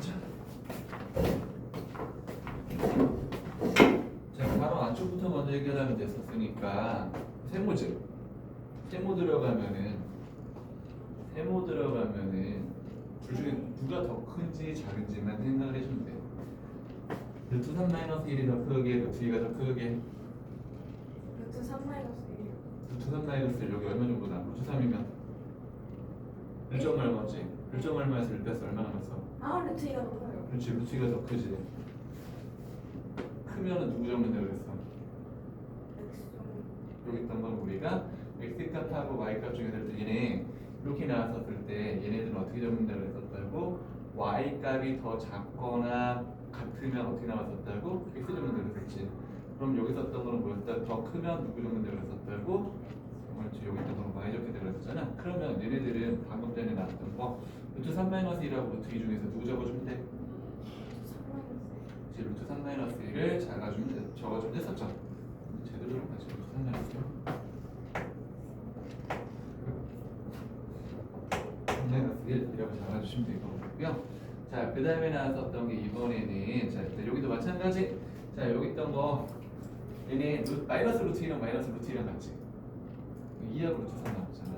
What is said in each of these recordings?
자, 바로 안쪽부터 먼저 해결하면 됐었으니까 세모 들어가면은 둘 중에 누가 더 큰지 작은지만 생각을 해주면 돼. 루트 3 마이너스 1이 더 크게, 루트 2가 더 크게. 루트 3 마이너스 1이요. 루트 3 마이너스 1 여기 얼마 정도 나? 루트 3이면 1점 얼마지? 1점 얼마에서 1 뺐어? 얼마 남았어? 아, 루트 2가 더 커요. 그렇지, 루트 2가 더 크지. 크면은 누구 적는다 그랬어? X 여기 있던 건 우리가 x 값하고 y 값 중에 될 때 얘네 이렇게 나왔었을 때 얘네들은 어떻게 적는다 그랬었다고? y 값이 더 작거나 같으면 어떻게 나왔었다고? x 적는다 그랬었지. 그럼 여기 썼던 거는 뭐였다? 더 크면 누구 적는다 그랬었다고? 그렇지, 여기 있던 거는 y 적게 그랬었잖아. 그러면 얘네들은 방금 전에 나왔던 거 루트 3 마이너스 1하고 루트 2 중에서 누구 적어주면 돼? 루트 3 마이너스 1. 이제 루트 3 마이너스 1을 적어주면 됐었죠. 제대로 적어야지. 루트 3 마이너스 1. 이라고 잡아주시면 될 거고요. 자, 그 다음에 나왔었던 게 이번에는 자, 일단 여기도 마찬가지. 자, 여기 있던 거 얘네 마이너스 루트 2랑 마이너스 루트 2랑 같지. 2하고 루트 3 나왔잖아.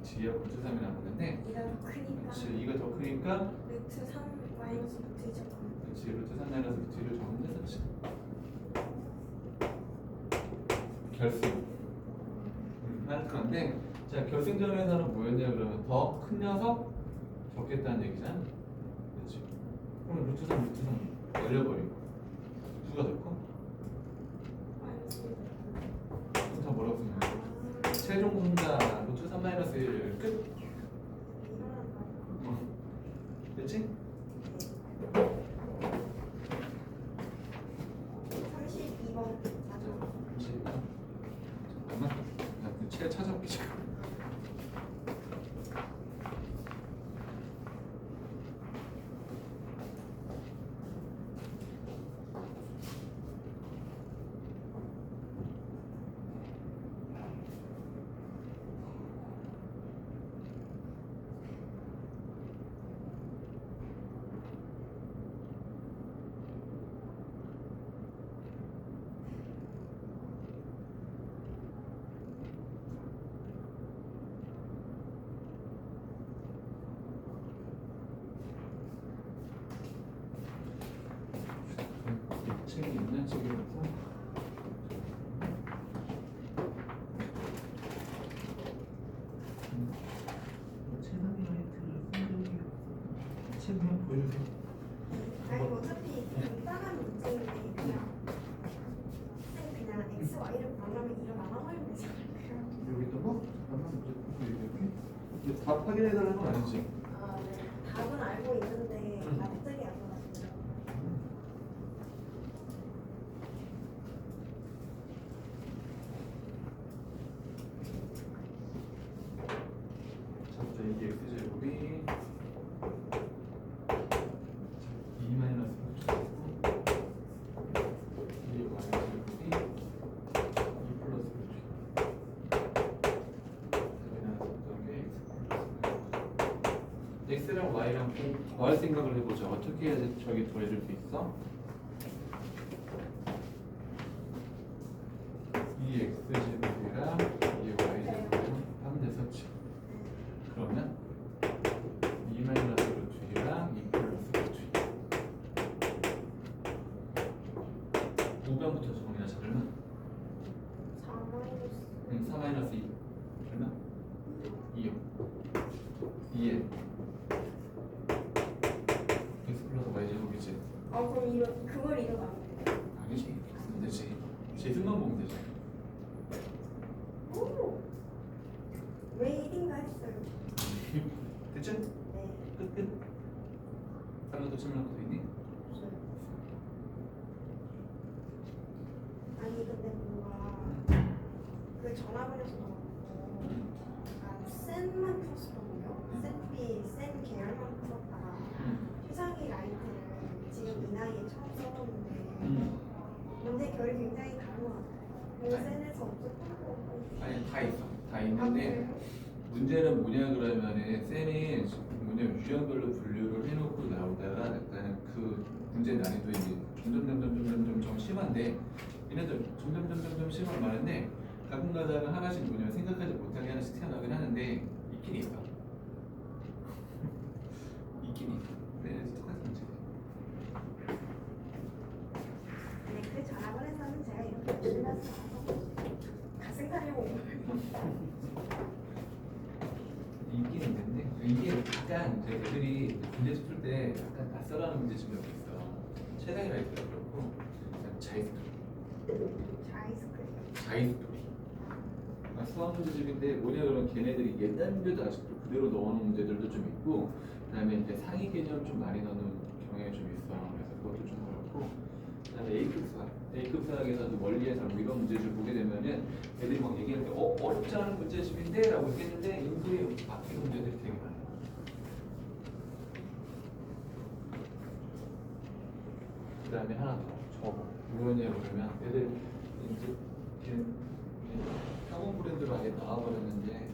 2하고 루트 3이 나왔는데 2가 더 크니까. 그렇지, 2가 더 크니까 루트 3 마이너스 루트 2 적고. 그렇지, 루트 3 마이너스 루트 2를 적으면 됐었지. 결승 할 건데, 자, 결승점에서는 뭐였냐 그러면 더 큰 녀석 적겠다는 얘기잖아. 그렇지. 그럼 루트 3 열려버리고 누가 더 커? 마이너스 1. 다 뭐라고 쓰냐? 최종 분자 루트 3 마이너스 1 끝. 됐지? 32번 맞아. 잠깐만, 나그책 찾아볼게 지금. 책이 있는 책이라고. 최상위 라이트를 쓴 적이 없어. 책 한번 보여주세요. 아니 어차피 간단한 문제인데 그냥 X, Y를 구하려면 이거 나눠버리면 되잖아요. 여기 있던 거? 잠깐만 이제 보고 얘기할게. 이제 답 확인해달라는 건 아니지? 아, 네. 답은 알고 있는데 납득이 안 가거든요. 자, 이게 x제곱이 2 마이너스 이게 y제곱이 2 플러스 x랑 y랑 더할 생각을 해보자. 어떻게 해야 저기 더해줄 수 있어? 이 x제곱이랑 이 y제곱은 하면 됐었지. 그러면 2 마이너스 루트 2랑 2 플러스 루트 2 5변부터 적으면 얼마? 4 마이너스 4 마이너스 2 얼마? 2요. 2에 x 플러스 y제곱이지. 그럼 그걸 이러면 안 돼요? 아니지. 쓰면 되지. 제수만 보면 되지. 오! 왜 1인가 했어요. 됐지? 네. 끝. 다른 것도 질문할 것도 있니? 없어요. 아니 근데 뭔가 그 전화번호에서 나왔고 약간 쌤만 풀었었거든요. 쌤비 쌤 계열만 풀었다가 최상위 라이트를 지금 이 나이에 처음 써봤는데 문제 결이 굉장히 다른 것 같아요. 쌤에서 없었고 아니, 다 있어. 다 있는데 문제는 뭐냐 그러면은 쌤이 뭐냐 유형별로 분류를 문제 난이도 이제 점점 심한데 얘네들 점점 심한 많은데 가끔 가다가 하나씩 뭐냐면 생각하지 못하게 하나씩 튀어나오긴 하는데 있긴 있어. 있긴 있어. 네, 똑같은 문제. 아니 그 전학원에서는 제가 이렇게 열심히 하지 않아서 가슴 가려고 있긴 있는데 이게 약간 이제 애들이 문제 풀 때 약간 낯설어하는 문제집이 여기 있어. 최상이라 있더라 그렇고 자이스토리. 자이스토리. 수학 문제집인데 뭐냐 그러면 걔네들이 옛날 문제도 아직도 그대로 넣어놓은 문제들도 좀 있고 그다음에 이제 상위 개념 좀 많이 넣는 경향이 좀 있어. 그래서 그것도 좀 그렇고 그다음에 A급 수학에서도 멀리에서 뭐 이런 문제를 보게 되면은 애들이 막 얘기할 때 어렵지 않은 문제집인데 라고 했는데 인수에 바뀌는 문제들이 되게 많아. 그다음에 하나 더 저거 뭐였냐 그러면 애들 이제 학원 브랜드로 아예 나와버렸는데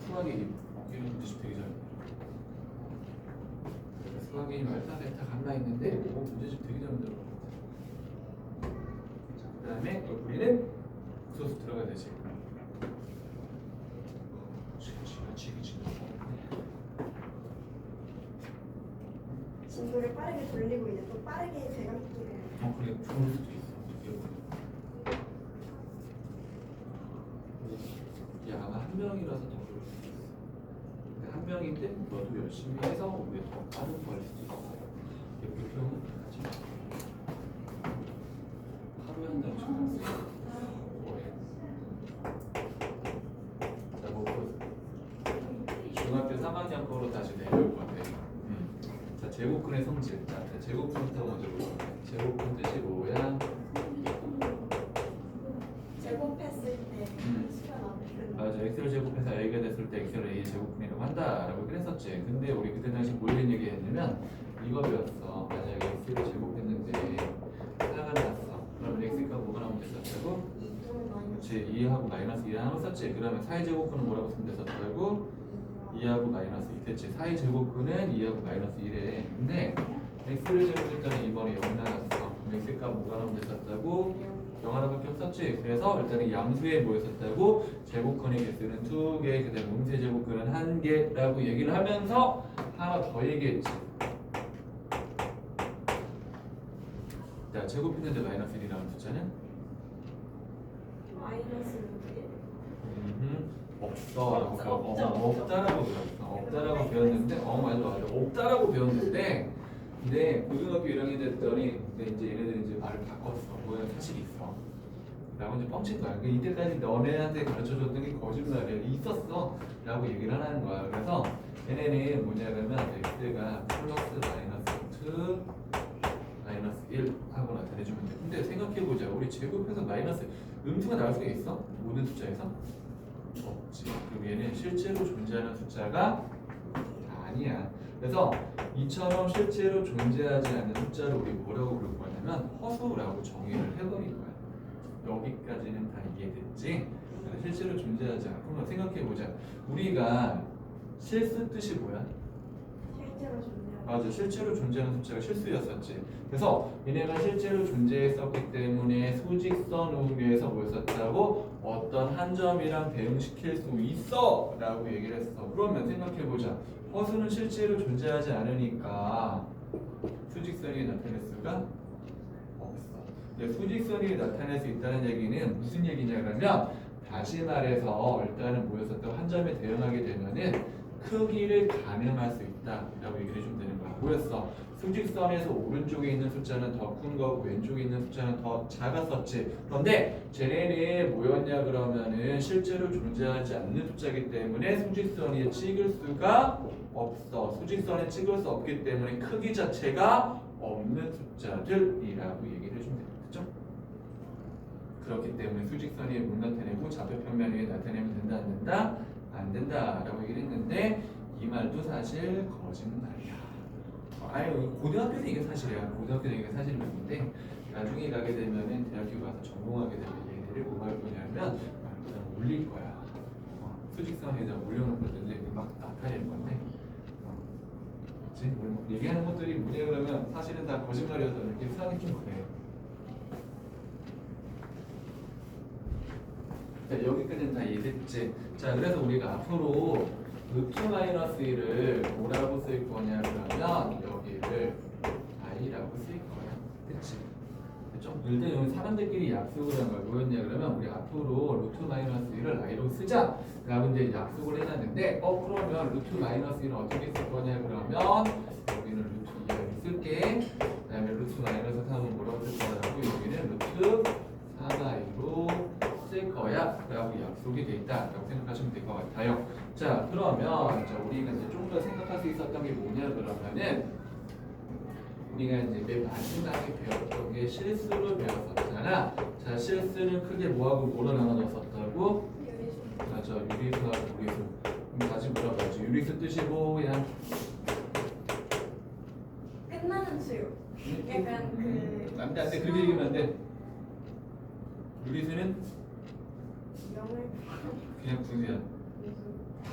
수학이 이런 문제집 되게 잘해. 수학이 알파 베타 감마 있는데 문제집 되게 잘 만들어. 그 다음에 우리는 구소수 들어가야 되지. 진도를 빠르게 돌리고 이제 또 빠르게 재감기를 그래 좋을 수도 있어. 야 아마 한 명이라서 더 그럴 수도 있어. 근데 한 명인데 너도 열심히 해서 우리 더 빠른 걸 수도 있어. 이렇게 표현을 하지. 하루에 한 장씩 쓰고. 자, 뭐 중학교 3학년 거로 다시 내려올 건데. 자, 제곱근의 성질. 자, 제곱근부터 먼저 볼게요. 제곱근 뜻이 뭐야? 제곱했을 때 수가 나오는 맞아. x를 제곱해서 a가 됐을 때 x를 a의 제곱근이라고 한다라고 그랬었지. 근데 우리 그때 당시 뭘 얘기했냐면 이거 배웠어. 만약에 x를 제곱했는데 4가 나왔어. 그러면 x가 뭐가 나오면 됐었다고? 그렇지. 2하고 마이너스 2 하나 썼지. 그러면 4의 제곱근은 뭐라고 쓰면 됐었다고? 2하고 마이너스 2 됐지. 4의 제곱근은 2하고 마이너스 1에. 근데 x를 제곱했더니 이번에 0 나왔어. 그럼 x가 뭐가 나오면 됐었다고? 0 하나밖에 없었지. 그래서 일단은 양수에 뭐였었다고? 제곱근의 개수는 2개, 그다음 음세 제곱근은 1개라고 얘기를 하면서 하나 더 얘기했지. 자, 제곱했는데 마이너스 1이라는 숫자는? 마이너스 없어라고 없죠. 없다라고 배웠어. 없다라고 배웠는데 맞아 없다라고 배웠는데 근데 고등학교 1학년 됐더니 근데 이제 얘네들이 이제 말을 바꿨어. 뭐야 사실 있어. 라고 이제 뻥친 거야. 그러니까 이때까지 너네한테 가르쳐줬던 게 거짓말이야. 있었어. 라고 얘기를 하는 거야. 그래서 얘네는 뭐냐 그러면 x가 플러스 마이너스 2 마이너스 1 하고 나타내주면 돼. 근데 생각해보자. 우리 제곱해서 마이너스 음수가 나올 수가 있어? 모든 숫자에서? 없지. 그럼 얘는 실제로 존재하는 숫자가 아니야. 그래서 이처럼 실제로 존재하지 않는 숫자를 우리 뭐라고 부를 거냐면 허수라고 정의를 해버린 거야. 여기까지는 다 이해됐지? 실제로 존재하지 않아. 그럼 생각해보자. 우리가 실수 뜻이 뭐야? 실제로 존재하는 맞아. 실제로 존재하는 숫자가 실수였었지. 그래서 얘네가 실제로 존재했었기 때문에 수직선 우위에서 뭐였었다고? 어떤 한 점이랑 대응시킬 수 있어! 라고 얘기를 했어. 그러면 생각해보자. 허수는 실제로 존재하지 않으니까 수직선이 나타낼 수가 없어. 근데 수직선이 나타낼 수 있다는 얘기는 무슨 얘기냐 그러면 다시 말해서 일단은 뭐였었다고 한 점에 대응하게 되면은 크기를 가늠할 수 있다라고 얘기를 해주면 되는 거야. 뭐였어? 수직선에서 오른쪽에 있는 숫자는 더 큰 거고 왼쪽에 있는 숫자는 더 작았었지. 그런데 쟤네는 뭐였냐 그러면은 실제로 존재하지 않는 숫자이기 때문에 수직선에 찍을 수가 없어. 수직선에 찍을 수 없기 때문에 크기 자체가 없는 숫자들이라고 얘기를 해주면 되겠죠? 그렇기 때문에 수직선이 못 나타내고 좌표평면에 나타내면 된다 안 된다? 안 된다라고 얘기를 했는데 이 말도 사실 거짓말이야. 아유 고등학교는 이게 사실이야. 고등학교는 이게 사실인데 나중에 가게 되면은 대학교 가서 전공하게 되면 얘네를 뭐 할 거냐면 그냥 올릴 거야. 수직선에다 올려놓고 이제 막 나타낼 건데. 그치? 뭐 얘기하는 것들이 뭐냐 그러면 사실은 다 거짓말이어서 이렇게 수학이 좀 그래. 자, 여기까지는 다 이해됐지? 자, 그래서 우리가 앞으로 루트 마이너스 1을 뭐라고 쓸 거냐 그러면 여기를 i라고 쓸 거야. 그치? 그렇죠? 일단 여기 사람들끼리 약속을 한 거야. 뭐였냐 그러면 우리 앞으로 루트 마이너스 1을 i로 쓰자 라고 이제 약속을 해놨는데 그러면 루트 마이너스 1을 어떻게 쓸 거냐 그러면 여기는 루트 2를 쓸게. 그 다음에 루트 마이너스 3은 뭐라고 쓸 거라고 여기는 루트 4i로 쓸 거야 라고 약속이 돼 있다 라고 생각하시면 될 것 같아요. 자, 그러면 자, 우리가 이제 좀 더 생각할 수 있었던 게 뭐냐 그러면은 우리가 이제 맨 마지막에 배웠던 게 실수를 배웠었잖아. 자, 실수는 크게 뭐하고 뭐로 나눠졌었다고? 맞아, 유리수하고 무리수. 그럼 다시 물어봐야지. 유리수 뜻이 뭐야? 끝나는 수요. 약간 그 안돼 그렇게 얘기하면 안 돼. 유리수는 영을 그냥 분수야.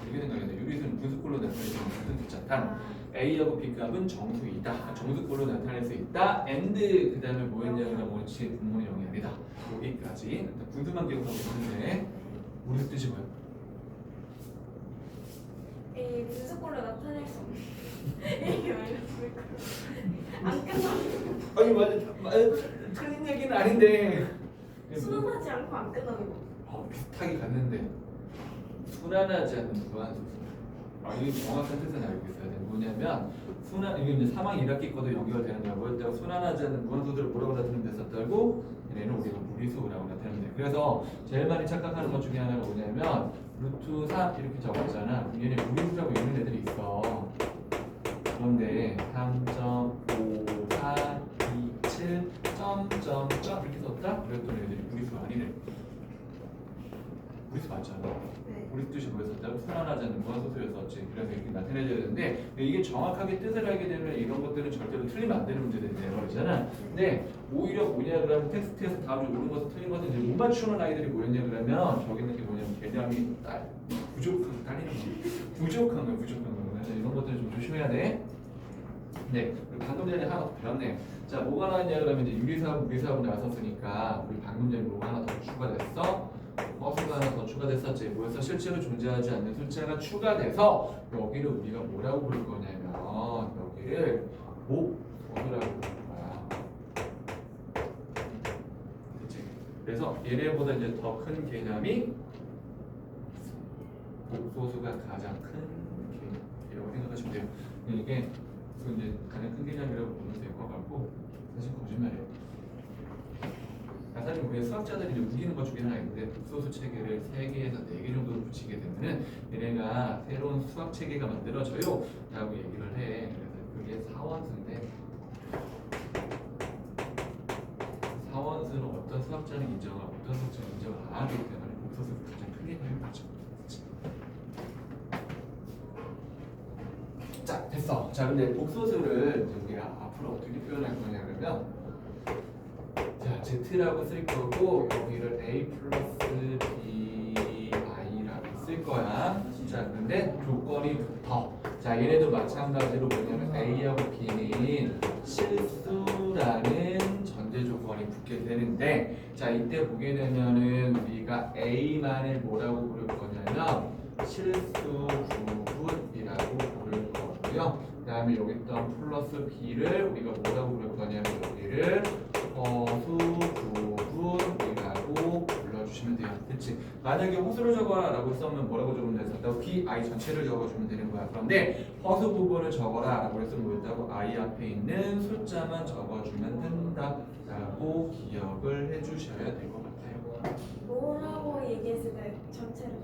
이렇게 생각해야 돼. 유리수는 분수꼴로 나타내는 무슨 뜻이야? 단 A하고 B값은 정수이다. 정수꼴로 나타낼 수 있다. and 그 다음에 뭐였냐면 원칙 분모는 0이 아니다. 여기까지. 일단 분수만 기억하고 있는데 무리수 뜻이 뭐야? 이 분수꼴로 나타낼 수 없는 이게 마이너스 안 끝나는 아니 맞아. 틀린 얘기는 아닌데. 순환하지 않고 안 끝나는 거. 비슷하게 갔는데 순환하지 않는 무한소수. 이게 정확한 뜻은 알고 있어야 돼. 뭐냐면 이게 이제 3항 1학기 거도 연결되는 거야. 뭐였다고? 순환하지 않는 무한소수를 뭐라고 나타내면 됐었다고? 얘네는 우리가 무리수라고 나타내면 돼. 그래서 제일 많이 착각하는 것 중에 하나가 뭐냐면 루트 3 이렇게 적었잖아. 얘네 무리수라고 읽는 애들이 있어. 그런데 3.5427 점점점 이렇게 썼다? 그랬더니 애들이 무리수가 아니래. 무리수 맞잖아. 네. 우리 뜻이 뭐였었다고? 순환하지 않는 무한소수였었지. 그래서 이렇게 나타내줘야 되는데 이게 정확하게 뜻을 알게 되면 이런 것들은 절대로 틀리면 안 되는 문제들이 돼버리잖아. 근데 오히려 뭐냐 그러면 텍스트에서 다음에 옳은 것을 틀린 것을 이제 못 맞추는 아이들이 뭐였냐 그러면 저기 있는 게 뭐냐면 개념이 부족한 딸리는 거 부족한 거야. 그래서 이런 것들을 좀 조심해야 돼. 네, 그리고 방금 전에 하나 더 배웠네. 자, 뭐가 나왔냐 그러면 이제 유리수하고 무리수하고 나왔었으니까 우리 방금 전에 뭐가 하나 더 추가됐어? 허수가 하나 더 추가됐었지. 뭐였어? 실제로 존재하지 않는 숫자가 추가돼서 여기를 우리가 뭐라고 부를 거냐면 여기를 복소수라고 부를 거야. 그치? 그래서 얘네보다 이제 더 큰 개념이 복소수가 가장 큰 개념이라고 생각하시면 돼요. 이게 이제 가장 큰 개념이라고 보면 될 것 같고 사실 거짓말이에요. 사실 우리 수학자들이 이제 우기는 것 중에 하나 있는데 복소수 체계를 3개에서 4개 정도로 붙이게 되면은 얘네가 새로운 수학 체계가 만들어져요 라고 얘기를 해. 그래서 그게 사원수인데 사원수는 어떤 수학자는 인정하고 어떤 수학자는 인정을 안 하기 때문에 복소수가 가장 크게 되는 거죠. 자, 됐어. 자, 근데 복소수를 우리가 앞으로 어떻게 표현할 거냐 그러면 자, Z라고 쓸 거고 여기를 A 플러스 B I라고 쓸 거야. 자, 근데 조건이 붙어. 자, 얘네도 마찬가지로 뭐냐면 A하고 B는 실수라는 전제 조건이 붙게 되는데 자, 이때 보게 되면은 우리가 A만을 뭐라고 부를 거냐면 실수 부분이라고 부를 거고요. 그 다음에 여기 있던 플러스 B를 우리가 뭐라고 부를 거냐면 여기를 허수 부분이라고 불러주시면 돼요. 그치? 만약에 허수를 적어라 라고 쓰면 뭐라고 적으면 됐었다고? B, I 전체를 적어주면 되는 거야. 그런데 허수 부분을 적어라 라고 했으면 뭐였다고? I 앞에 있는 숫자만 적어주면 된다 라고 기억을 해주셔야 될 것 같아요. 뭐라고 얘기했을 때 전체를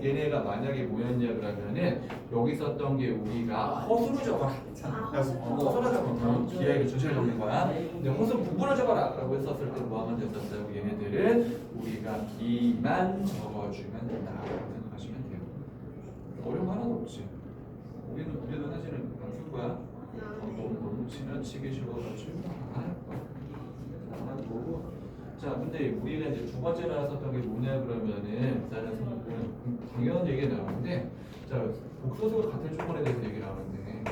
얘네가 만약에 뭐였냐 그러면은 여기 썼던 게 우리가 허수를 적어라. 허수를 적어라. 기하에 전체를 적는 거야. 근데 허수 부분을 적어라 라고 했었을 때 뭐 하면 됐었다고? 얘네들은 우리가 B만 적어주면 된다고 생각하시면 돼요. 어려운 거 하나도 없지. 우리는 사실은 안 쓸 거야. 너무 지나치게 쉬워가지고 안 할 거야. 안 할 거고. 자, 근데 우리가 이제 두 번째 나왔었던 게 뭐냐 그러면은 일단은 당연한 얘기가 나오는데 자, 복소수가 같은 조건에 대해서 얘기 나오는데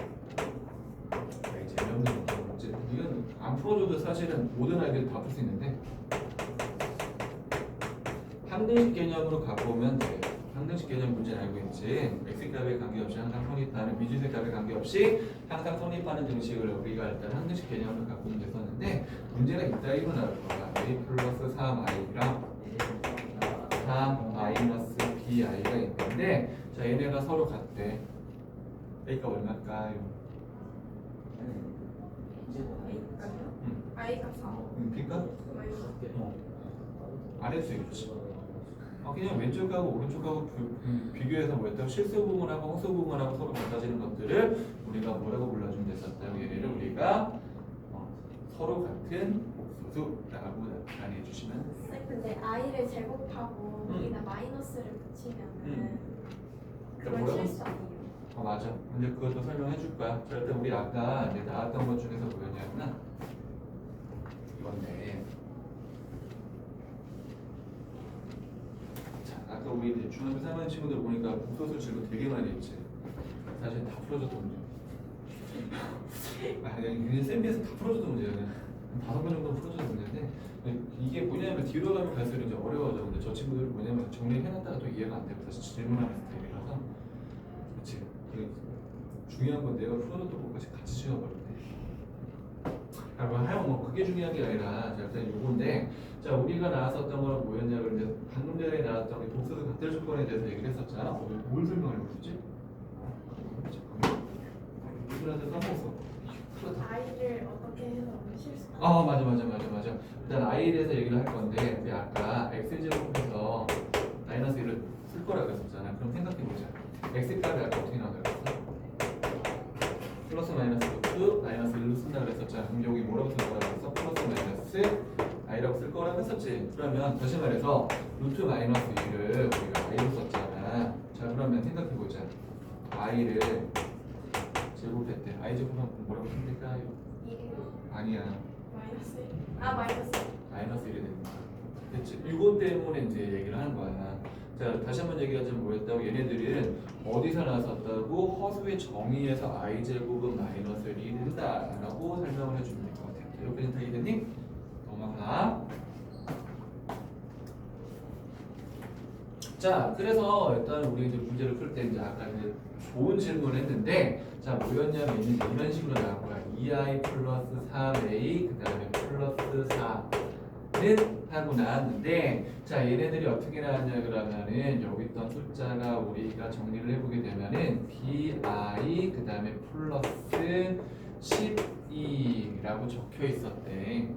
풀어줘도 사실은 모든 아이들 다 풀 수 있는데 항등식 개념으로 갖고 오면 돼. 항등식 개념 문제는 알고 있지. x값에 관계없이 항상 성립하는 미지수 값에 관계없이 항상 성립하는 등식을 우리가 일단 항등식 개념으로 갖고 오면 됐었는데 문제가 이따위로 나올 거야. a 플러스 3i랑 3 마이너스 bi가 있는데 자 얘네가 서로 같대. a가 얼마일까요? 아이가 4. b가? 아래수였지. 그냥 왼쪽하고 오른쪽하고 비교해서 뭐였다고 실수 부분하고 허수 부분하고 서로 같아지는 것들을 우리가 뭐라고 불러주면 됐었다고 얘네를 우리가 서로 같은 복소수라고 나타내 주시면 근데 i를 제곱하고 여기다 마이너스를 붙이면은 그건 뭐라고? 실수 아니에요? 맞아. 근데 그것도 설명해 줄 거야. 자, 일단 우리 아까 이제 나왔던 것 중에서 뭐였냐면 이건데 아까 우리 이제 중학교 3학년 친구들 보니까 복소수 질문 되게 많이 했지. 사실 다 풀어줬던 문제. 그냥 쌤비에서 다 풀어줬던 문제야. 그냥 5번 정도 풀어줬던 문제인데 이게 뭐냐면 뒤로 가면 갈수록 이제 어려워져. 근데 저 친구들은 뭐냐면 정리해놨다가 또 이해가 안 되고 다시 질문하는 스타일이라서 그렇지. 중요한 건 내가 풀어줬던 것까지 같이 지워버렸네. 하여간 뭐 그게 중요한 게 아니라 자, 일단 요건데 자 우리가 나왔었던 거는 뭐였냐 그런데 방금 전에 나왔던 이 복소수 같은 조건에 대해서 얘기를 했었잖아. 뭘 설명을 해주지? 이분한테 까먹었어. i를 어떻게 해서 실수? 맞아. 일단 i에 대해서 얘기를 할 건데 우리 아까 x제곱해서 마이너스 1을 쓸 거라고 했었잖아. 그럼 생각해보자. x값이 아까 어떻게 나온다고 했어? 플러스 마이너스 루트 마이너스 1로 쓴다 그랬었잖아. 그럼 여기 뭐라고 쓸 거라고 했어? 플러스 마이너스 i라고 쓸 거라고 했었지. 그러면 다시 말해서 루트 마이너스 1을 우리가 i로 썼잖아. 자 그러면 생각해보자. i를 제곱했대. i 제곱하면 뭐라고 쓰면 될까요? 1. 아니야. 마이너스 1. 마이너스 1. 마이너스 1이 되는 거야. 그치? 이것 때문에 이제 얘기를 하는 거야. 자, 다시 한번 얘기하자면 뭐였다고? 얘네들은 어디서 나왔었다고? 허수의 정의에서 i제곱은 마이너스 1이 된다라고 설명을 해주면 될 것 같아요. 여기까지 다 이해됐니? 넘어가. 자, 그래서 일단 우리 이제 문제를 풀 때 이제 아까 이제 좋은 질문을 했는데 자, 뭐였냐면 이제 이런 식으로 나온 거야. 2i 플러스 3a 그 다음에 플러스 4는 하고 나왔는데 자, 얘네들이 어떻게 나왔냐 그러면은 여기 있던 숫자가 우리가 정리를 해보게 되면은 bi 그 다음에 플러스 12라고 적혀 있었대.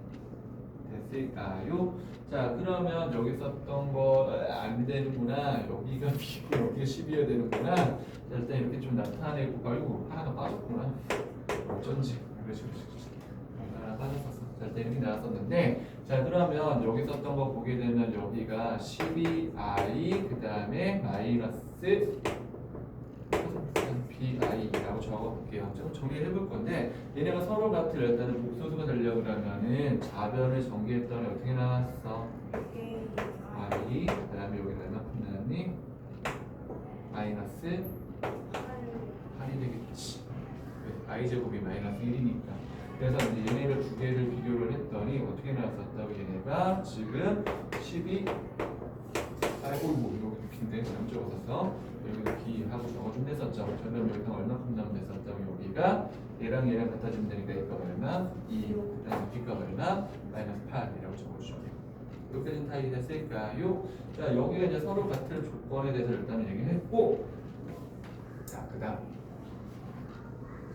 됐을까요? 자 그러면 여기 썼던 거 안 되는구나. 여기가 B고 여기가 10이어야 되는구나. 자, 일단 이렇게 좀 나타내고 아이고 하나가 빠졌구나. 어쩐지 그렇지. 하나 빠졌었어. 자, 일단 이렇게 나왔었는데 자 그러면 여기 썼던 거 보게 되면 여기가 12i 그 다음에 마이너스 bi라고 적어볼게요. 좀 정리를 해볼 건데 얘네가 서로 같은 일단은 복소수가 되려고 그러면은 좌변을 전개했더니 어떻게 나왔어? i 그 다음에 여기 얼마큼 나왔니? 마이너스 8이 되겠지. i 제곱이 마이너스 1이니까. 그래서 이제 얘네를 두 개를 비교를 했더니 어떻게 나왔었다고 얘네가 지금 12 아이고 여기 B인데 잘못 적었었어. 여기도 B 하고 적어주면 됐었죠. 저는 여기가 얼마큼 나오면 됐었다고 여기가 얘랑 같아지면 되니까 얘가 얼마? 2 그다음에 B가 얼마? 마이너스 8이라고 적어주시면 돼요. 여기까지는 다 이해됐을까요? 자 여기가 이제 서로 같은 조건에 대해서 일단 얘기했고 자 그다음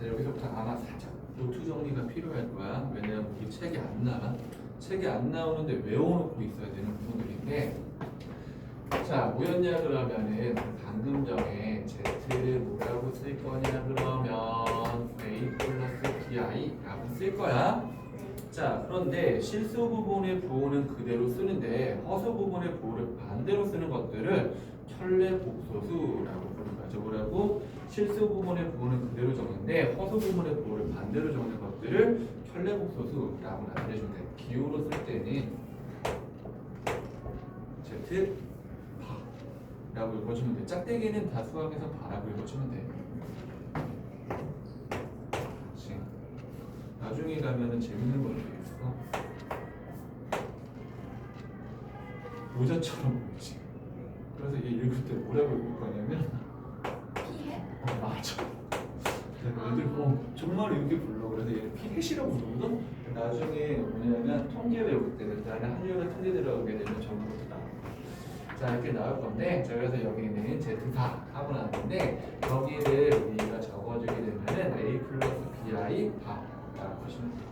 여기서부터 아마 살짝 노트 정리가 필요할 거야. 왜냐면 우리 책이 안 나와. 책이 안 나오는데 외워놓고 있어야 되는 부분들인데 자 뭐였냐 그러면은 방금 전에 Z를 뭐라고 쓸 거냐 그러면 A 플러스 BI라고 쓸 거야. 자 그런데 실수 부분의 부호는 그대로 쓰는데 허수 부분의 부호를 반대로 쓰는 것들을 켤레 복소수라고 부르는 거죠. 뭐라고? 실수 부분의 부호는 그대로 적는데 허수 부분의 부호를 반대로 적는 것들을 켤레 복소수라고 나타내주면 돼. 기호로 쓸 때는 Z 라고 읽어주면 돼. 짝대기는 다 수학에서 바라고 읽어주면 돼. 그렇지. 나중에 가면은 재밌는 거 있어. 모자처럼 보이지. 그래서 얘 읽을 때 뭐라고 읽을 거냐면 피해? 맞아. 내가 애들 정말 이렇게 불러. 그래서 얘는 피해시라고 부르거든. 나중에 뭐냐면 통계 외울 때 일단은 한류가 통계 들어가게 되면 전부 다 나와. 자 이렇게 나올 건데 자 그래서 여기는 Z4 하고 나왔는데 여기를 우리가 적어주게 되면은 A 플러스 BI 바라고 보시면 돼요.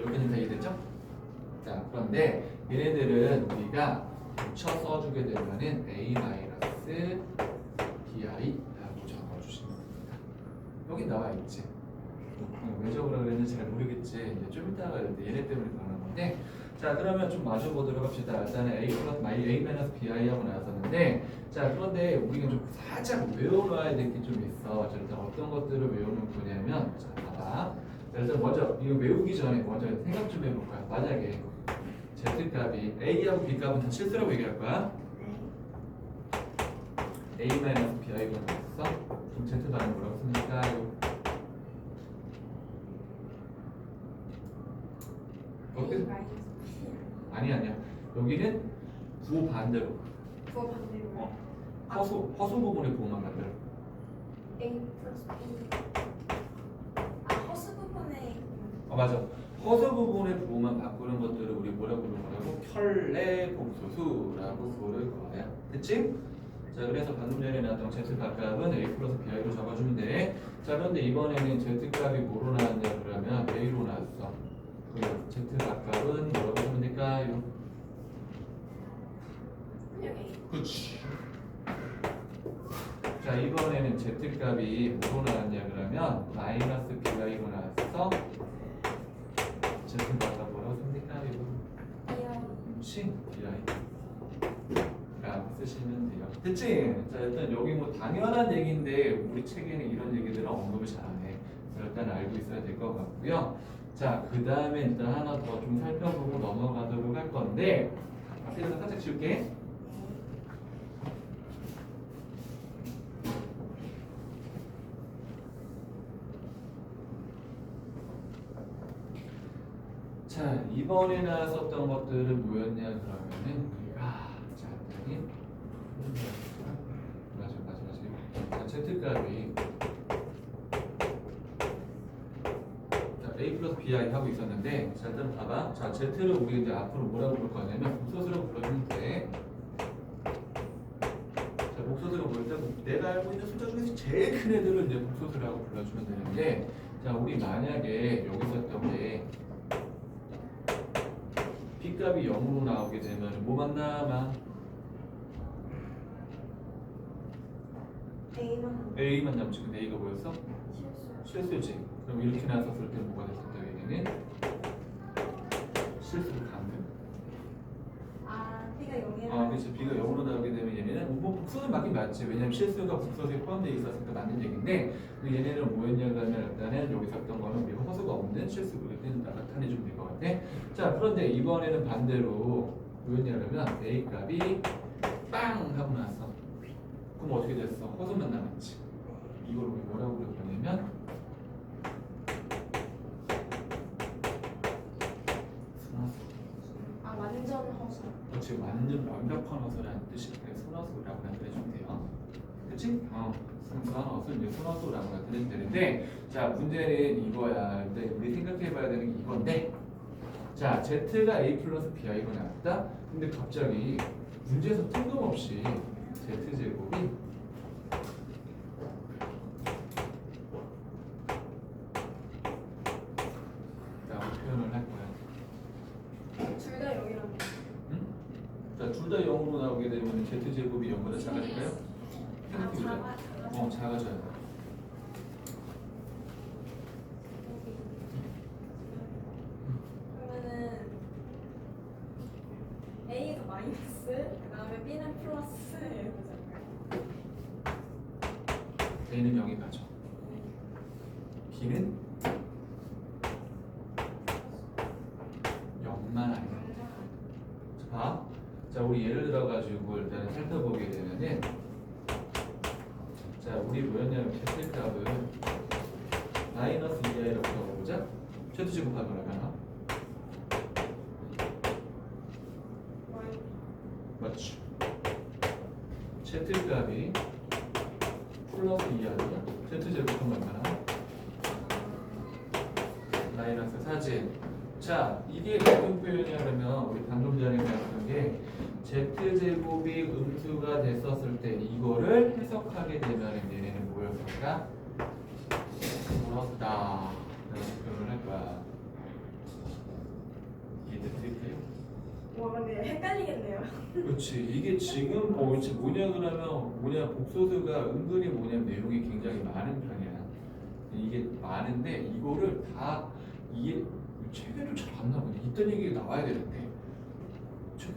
여기는 다 이해됐죠? 자 그런데 얘네들은 우리가 붙여 써주게 되면은 A 마이너스 BI라고 적어주시면 됩니다. 여기 나와 있지. 왜 적으라고 그랬는지 잘 모르겠지. 이제 좀 이따가 얘네 때문에 그러는 건데. 자 그러면 좀 마주 보도록 합시다. 일단은 A 플러스 A 마이너스 BI 하고 나왔었는데 자 그런데 우리가 좀 살짝 외워놔야 될 게 좀 있어. 자 일단 어떤 것들을 외우는 거냐면 자 봐봐. 자, 일단 먼저 이거 외우기 전에 먼저 생각 좀 해볼 거야. 만약에 Z 값이 A하고 B 값은 다 실수라고 얘기할 거야. A 마이너스 BI가 나왔어. 그럼 Z 반응 뭐라고 씁니까? A 마이너스 P. 아니야. 여기는 부호 반대로. 그거 반대로. 허수 부분의 부호만 만들어. A 플러스 B. 아 허수 부분에. 맞아. 허수 부분의 부호만 바꾸는 것들을 우리 뭐라고 부를 거라고? 켤레 복소수라고 부를 거야. 됐지? 자 그래서 방금 전에 나왔던 Z 값은 A 플러스 BI로 적어주면 돼. 자 그런데 이번에는 Z 값이 뭐로 나왔냐 그러면 A로 나왔어. 그럼 Z 값은 뭐라고 하면 될까요? 그냥 A. 그렇지. 자 이번에는 Z 값이 뭐로 나왔냐 그러면 마이너스 BI로 나왔어. Z 값은 뭐라고 씁니까? B야. 그렇지. BI. 라고 쓰시면 돼요. 됐지? 자 일단 여기 뭐 당연한 얘기인데 우리 책에는 이런 얘기들은 언급을 잘 안 해. 그래서 일단 알고 있어야 될 것 같고요. 자 그 다음에 일단 하나 더 좀 살펴보고 넘어가도록 할 건데 앞에서 살짝 지울게. 자 이번에 나왔었던 것들은 뭐였냐 그러면은 자 일단은 맞아. 자 Z 값이 자 A 플러스 BI 하고 있었는데 자 일단 봐봐. 자 Z를 우리 이제 앞으로 뭐라고 부를 거냐면 복소수라고 불러주면 돼. 자 복소수가 뭐였다? 내가 알고 있는 숫자 중에서 제일 큰 애들을 이제 복소수라고 불러주면 되는데 자 우리 만약에 여기서 했던 게 B값이 0으로 나오게 되면 뭐만 남아? A만 남지. 근데 A가 뭐였어? 실수. 실수지. 그럼 이렇게 나섰을 때 뭐가 됐을까? 얘는 실수를 가면 아 B가 0이라. 그렇지. B가 0으로 나오게 되면 얘네는 뭐 복수는 맞긴 맞지. 왜냐면 실수가 복수에 포함되어 있었으니까 맞는 얘기인데 근데 얘네는 뭐였냐 그러면 일단은 여기서 했던 거는 우리가 허수가 없는 실수를 나타내주면 될 것 같아. 자 그런데 이번에는 반대로 뭐였냐 그러면 A 값이 빵 하고 나왔어. 그럼 어떻게 됐어? 허수만 남았지. 이걸 우리 뭐라고 부를 거냐면 순허수. 아 완전 허수. 그렇지. 완벽한 허수라는 뜻이 그래. 순허수라고 나타내주면 돼요. 그치? 순허수 이제 순허수라고 나타내면 되는데 자 문제는 이거야. 근데 우리 생각해봐야 되는 게 이건데 자 Z가 A 플러스 BI가 나왔다. 근데 갑자기 문제에서 뜬금없이 Z제곱이 라고 표현을 할 거야. 둘 다 0이라고. 응? 자, 둘 다 0으로 나오게 되면 Z제곱이 0보다 작아질까요? 아 작아. 작아져요. 그러면은 A가 마이너스, 그다음에 B는 플러스 이렇게 적을까요? A는 0이 맞아. B는 0만 아니야. 자, 봐. 자, 우리 예를 들어가지고 일단 살펴보게 되면은 자, 우리 뭐였냐면 Z값을 마이너스 2i라고 적어보자. Z제곱하면 얼마나? 그렇지. Z 값이 플러스 2 아니야? Z 제곱은 얼마나? 마이너스 4지. 자, 이게 무슨 표현이야 그러면 우리 방금 전에 배웠던 게 Z 제곱이 음수가 됐었을 때 이거를 해석하게 되면 얘네는 뭐였을까? 물었다. 라는 표현을 할 거야. 이해됐을까요? 와 근데 헷갈리겠네요. 그렇지. 이게 지금 이제 뭐냐 그러면 뭐냐 복소수가 은근히 뭐냐 내용이 굉장히 많은 편이야. 이게 많은데 이거를 다 이해 책에도 잘 안 나오네. 이딴 얘기가 나와야 되는데 책이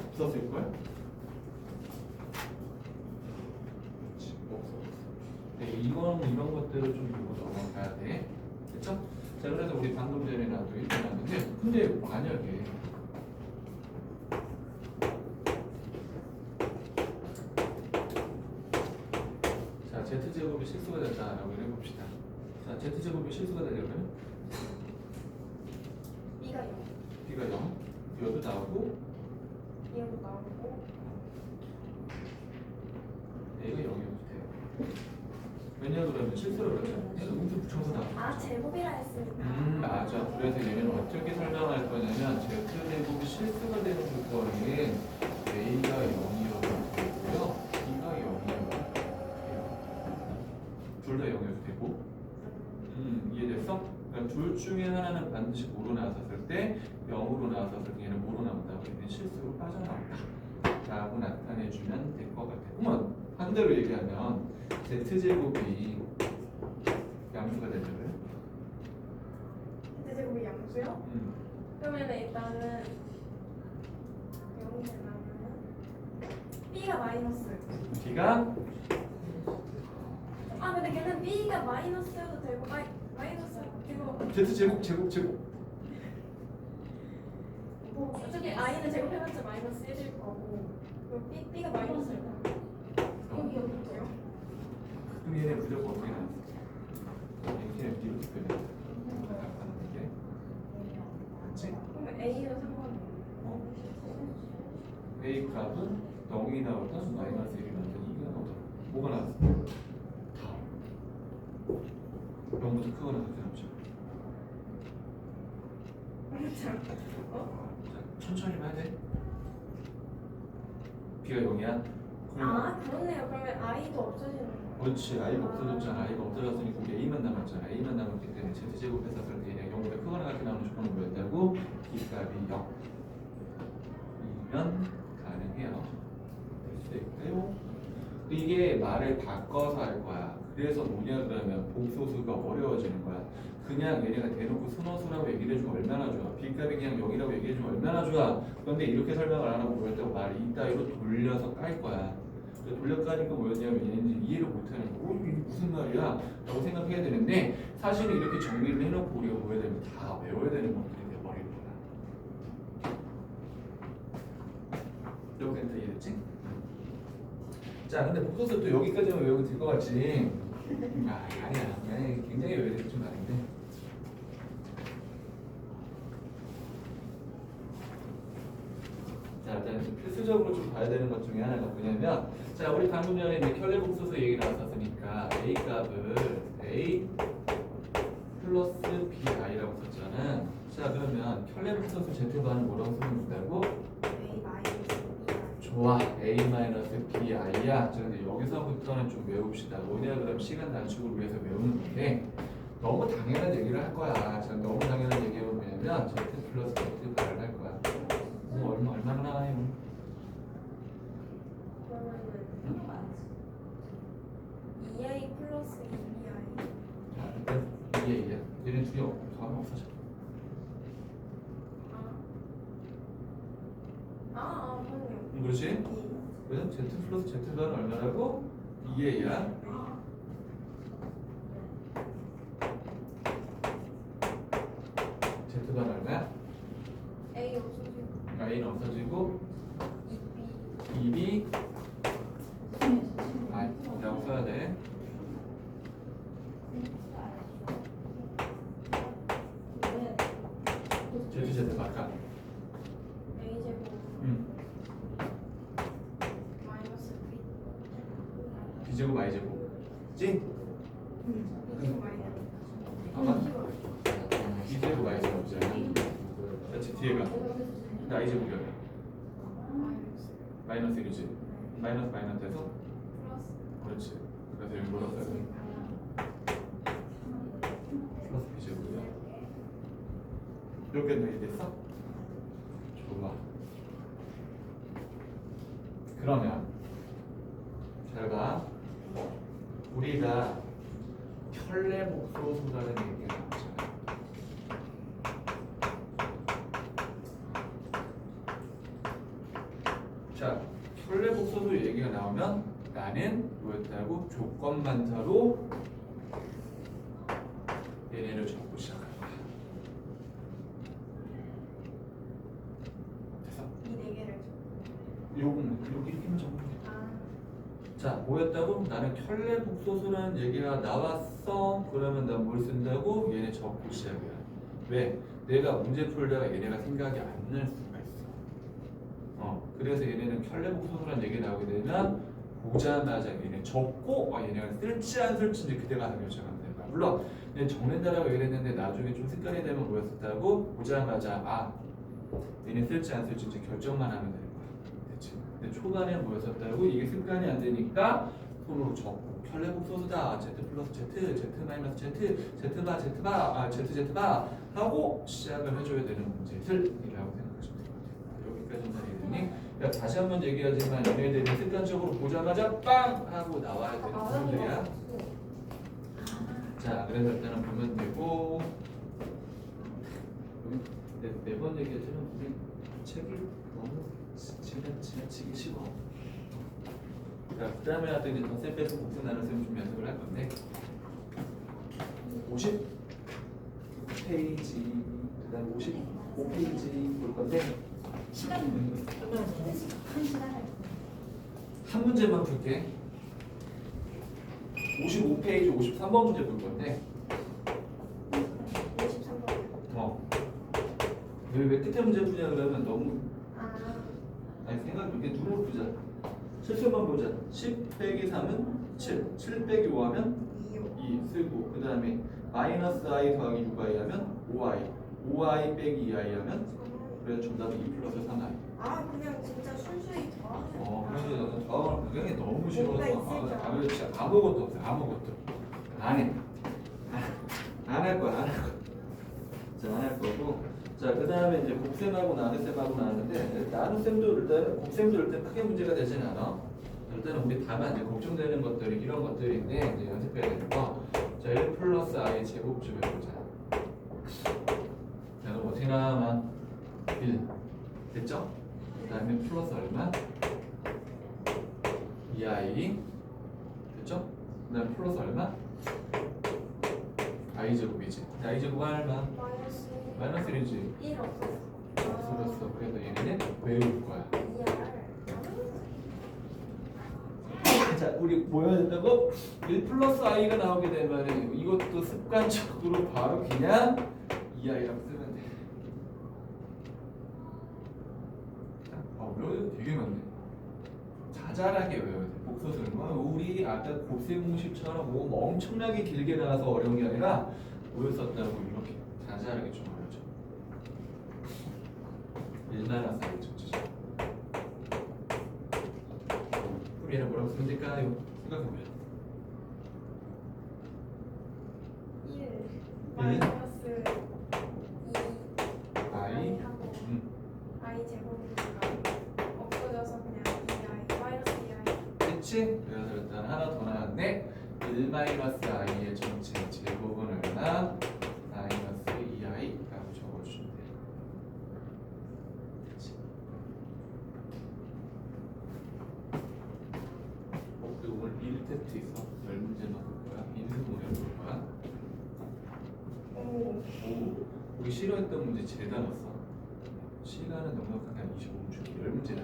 없었을 걸? 그렇지. 없어. 네, 이런 것들을 좀 보고 넘어가야 돼. 그렇죠? 자, 그래서 우리 방금 전에 나도 읽어놨는데 근데 만약에 자, Z제곱이 실수가 됐다라고 해봅시다. 자, Z제곱이 실수가 되려면 B가 0. B가 0, 여도 나오고 2도 나오고 A가 0이어도 돼요. 왜냐 그러면 실수를 그러잖아. 음수 붙여서 나오고 아 제곱이라 했으니까 맞아. 그래서 얘는 어떻게 설명할 거냐면 Z제곱이 실수가 되는 조건은 A가 0이어도 되고요, B가 0이어도 돼요. 둘 다 0이어도 되고. 이해됐어? 그러니까 둘 중에 하나는 반드시 뭐로 나왔었을 때 0으로 나왔었을 때 얘는 뭐로 나온다고? 얘는 실수로 빠져나온다 라고 나타내주면 될 것 같아. 그러면 반대로 얘기하면 Z제곱이 양수가 되려면 Z제곱이 양수요? 그러면 일단은 0이 되려면 B가 마이너스 B가 아 근데 걔는 B가 마이너스여도 되고 마이너스 되고 Z제곱 어차피 I는 제곱해봤자 마이너스 1일 거고 그리고 B가 마이너스일 거고 여기요? 그럼 얘네 무조건 어떻게 나왔어? 이렇게 이렇게 빼면 나타나는 게 맞지? 그러면 A는 상관없어 A 값은 0이 나오든 마이너스 1이 나오든 2가 나오든 뭐가 나왔어? 다 0보다 크거나 같은 합쳐. 천천히 봐야 돼. B가 0이야? 아 그렇네요. 그러면 I도 없어지는 거예요. 그렇지. I가 없어졌잖아. I가 없어졌으니까 우리 A만 남았잖아. A만 남았기 때문에 Z제곱 했었을 때 얘가 0보다 크거나 같게 나오는 조건은 뭐였다고? B값이 0이면 가능해요. 됐을까요? 이게 말을 바꿔서 할 거야. 그래서 뭐냐 그러면 복소수가 어려워지는 거야. 그냥 얘네가 대놓고 순어수라고 얘기를 해주면 얼마나 좋아. B값이 그냥 0이라고 얘기해주면 얼마나 좋아. 그런데 이렇게 설명을 안 하고 뭐였다고 말을 이따위로 돌려서 깔 거야. 돌려 까니까 뭐였냐면 얘는 이해를 못하는 거. 이게 무슨 말이야? 라고 생각해야 되는데 사실은 이렇게 정리를 해놓고 우리가 뭐 해야 되면 다 외워야 되는 것들이 돼버리는 거야. 여기까지 다 이해됐지? 자, 근데 복소수 또 여기까지만 외우면 될 것 같지? 아니야. 굉장히 외워야 될 줄 아는데. 자, 일단 필수적으로 좀 봐야 되는 것 중에 하나가 뭐냐면, 자, 우리 방금 전에 이제 켤레 복소수 얘기 나왔었으니까 A 값을 A 플러스 BI라고 썼잖아. 자, 그러면 켤레 복소수 Z반은 뭐라고 쓰면 된다고? A 마이너스 좋아, A-BI야. 자, 근데 여기서부터는 좀 외웁시다. 뭐냐 그럼 시간 단축을 위해서 외우는 건데 너무 당연한 얘기를 할 거야. 자, 너무 당연한 얘기는 뭐냐면 Z 플러스 Z 발을 할 거야. 뭐 얼마나 나와요? 그러면은 2A 플러스 2BI 자, 일단 이게 얘는 둘이 더하면 없어져. 그럼요. 그렇지? 그래서 Z 플러스 Z 발은 얼마라고? 2A야. Z 반 얼마야? A 없어지고 A는 없어지고 2B 2B I라고 써야 돼. Z 바꿔. B제곱 Y제곱 지? 이거 말이야. 아마 B제곱 Y제곱이잖아. 그렇지 뒤에가 근데 I제곱이야. 마이너스 1이지. 마이너스 마이너스 해서 플러스. 그렇지. 그래서 여기 뭐라고 써야 돼? 플러스 B제곱이야. 이렇게 됐어? 좋아. 그러면 잘 봐. 우리가 켤레 목소수라는 얘기가 나오잖아. 자, 켤레 목소수 얘기가 나오면 나는 뭐였다고? 조건만서로 얘네를 적고 시작할 거야. 됐어? 이 네 개를 줘. 요거는 이렇게 힘 적으면 돼. 아. 자, 뭐였다고? 나는 켤레 복소수라는 얘기가 나왔어. 그러면 난 뭘 쓴다고? 얘네 적고 시작이야. 왜? 내가 문제 풀다가 얘네가 생각이 안 날 수가 있어. 그래서 얘네는 켤레 복소수라는 얘기 나오게 되면 보자마자 얘네 적고 얘네가 쓸지 안 쓸지 이제 그때 가서 결정하면 되는 거야. 물론 얘 적는다라고 얘기했는데 나중에 좀 습관이 되면 뭐였었다고? 보자마자 얘네 쓸지 안 쓸지 이제 결정만 하면 되는 거야. 됐지? 근데 초반에는 뭐였었다고? 이게 습관이 안 되니까 손으로 적고 켤레 복소수다. Z 플러스 Z, Z 마이너스 Z, Z바, Z바, ZZ바 하고 시작을 해줘야 되는 문제들이라고 생각하시면 될 것 같아요. 여기까지는 다 이해되니? 그러니까 다시 한번 얘기하지만 얘네들이 습관적으로 보자마자 빵! 하고 나와야 되는 부분들이야. 자, 그래서 일단은 보면 되고 매번 얘기하지만 우리 책이 너무 지나치기 쉬워. 자, 그 다음에 하여튼 이제 덧셈 빼서 곱셈 나눗셈 좀 연습을 할 건데 50페이지 그 다음 55페이지 볼 건데 시간이 한 시간을 한 문제만 풀게. 55페이지 53번 문제 볼 건데 53번. 왜 끝에 문제 푸냐 그러면 너무 아. 아니 생각 이게 눈으로 보자. 실수만 보자. 10 빼기 3은 7, 7 빼기 5 하면 2 쓰고 그 다음에 마이너스 i 더하기 6i 하면 5i 5i 빼기 2i 하면 그래서 정답은 2 플러스 3i. 아 그냥 진짜 순수히 더하면. 그래서 나는 더하는 구경이 너무 싫어서 뭔가 있을까? 진짜 아무것도 없어. 아무것도 안 해. 안 할 거야. 안 할 거야. 자, 안 할 거고. 자, 그 다음에 이제 곱셈하고 나눗셈하고 나누는데 나눗셈도 일단 곱셈도 일단 크게 문제가 되지는 않아. 일단은 우리 다만 이제 걱정되는 것들이 이런 것들인데 이제 연습해야 되는 거. 자, 1 플러스 i 제곱 좀 해보자. 자, 그럼 어떻게 나와만 1 됐죠? 그 다음에 플러스 얼마? 2i 됐죠? 그 다음에 플러스 얼마? i 제곱이지. i 제곱 얼마? 마이너스 1이지. 1 없었어. 없어졌어. 그래서 얘네는 외울 거야. 자, 우리 뭐 해야 된다고? 1 플러스 i가 나오게 되면 이것도 습관적으로 바로 그냥 2i라고 쓰면 돼. 외워야 돼. 되게 많네. 자잘하게 외워야 돼. 복소수는 우리 아까 곱셈 공식처럼 뭐 엄청나게 길게 나와서 어려운 게 아니라 뭐였었다고 이렇게 자잘하게 좀 알려줘. 1마이너스 i 전체죠. 그럼 얘는 뭐라고 쓰면 될까요? 생각해보자. 1 마이너스 2 i 하고 i 제곱이니까 없어져서 그냥 2i 마이너스 2i. 그치? 그래서 일단 하나 더 나왔네. 1-i의 전체 제곱은 얼마? 마이너스 2i라고 적어주면 돼. 그치? 그리고 오늘 1테스트 있어. 10문제만 볼 거야. 1승문에 볼 거야. 오. 우리 싫어했던 문제 죄다 넣었어. 시간은 넉넉하게 한 25분 줄게. 10문제다.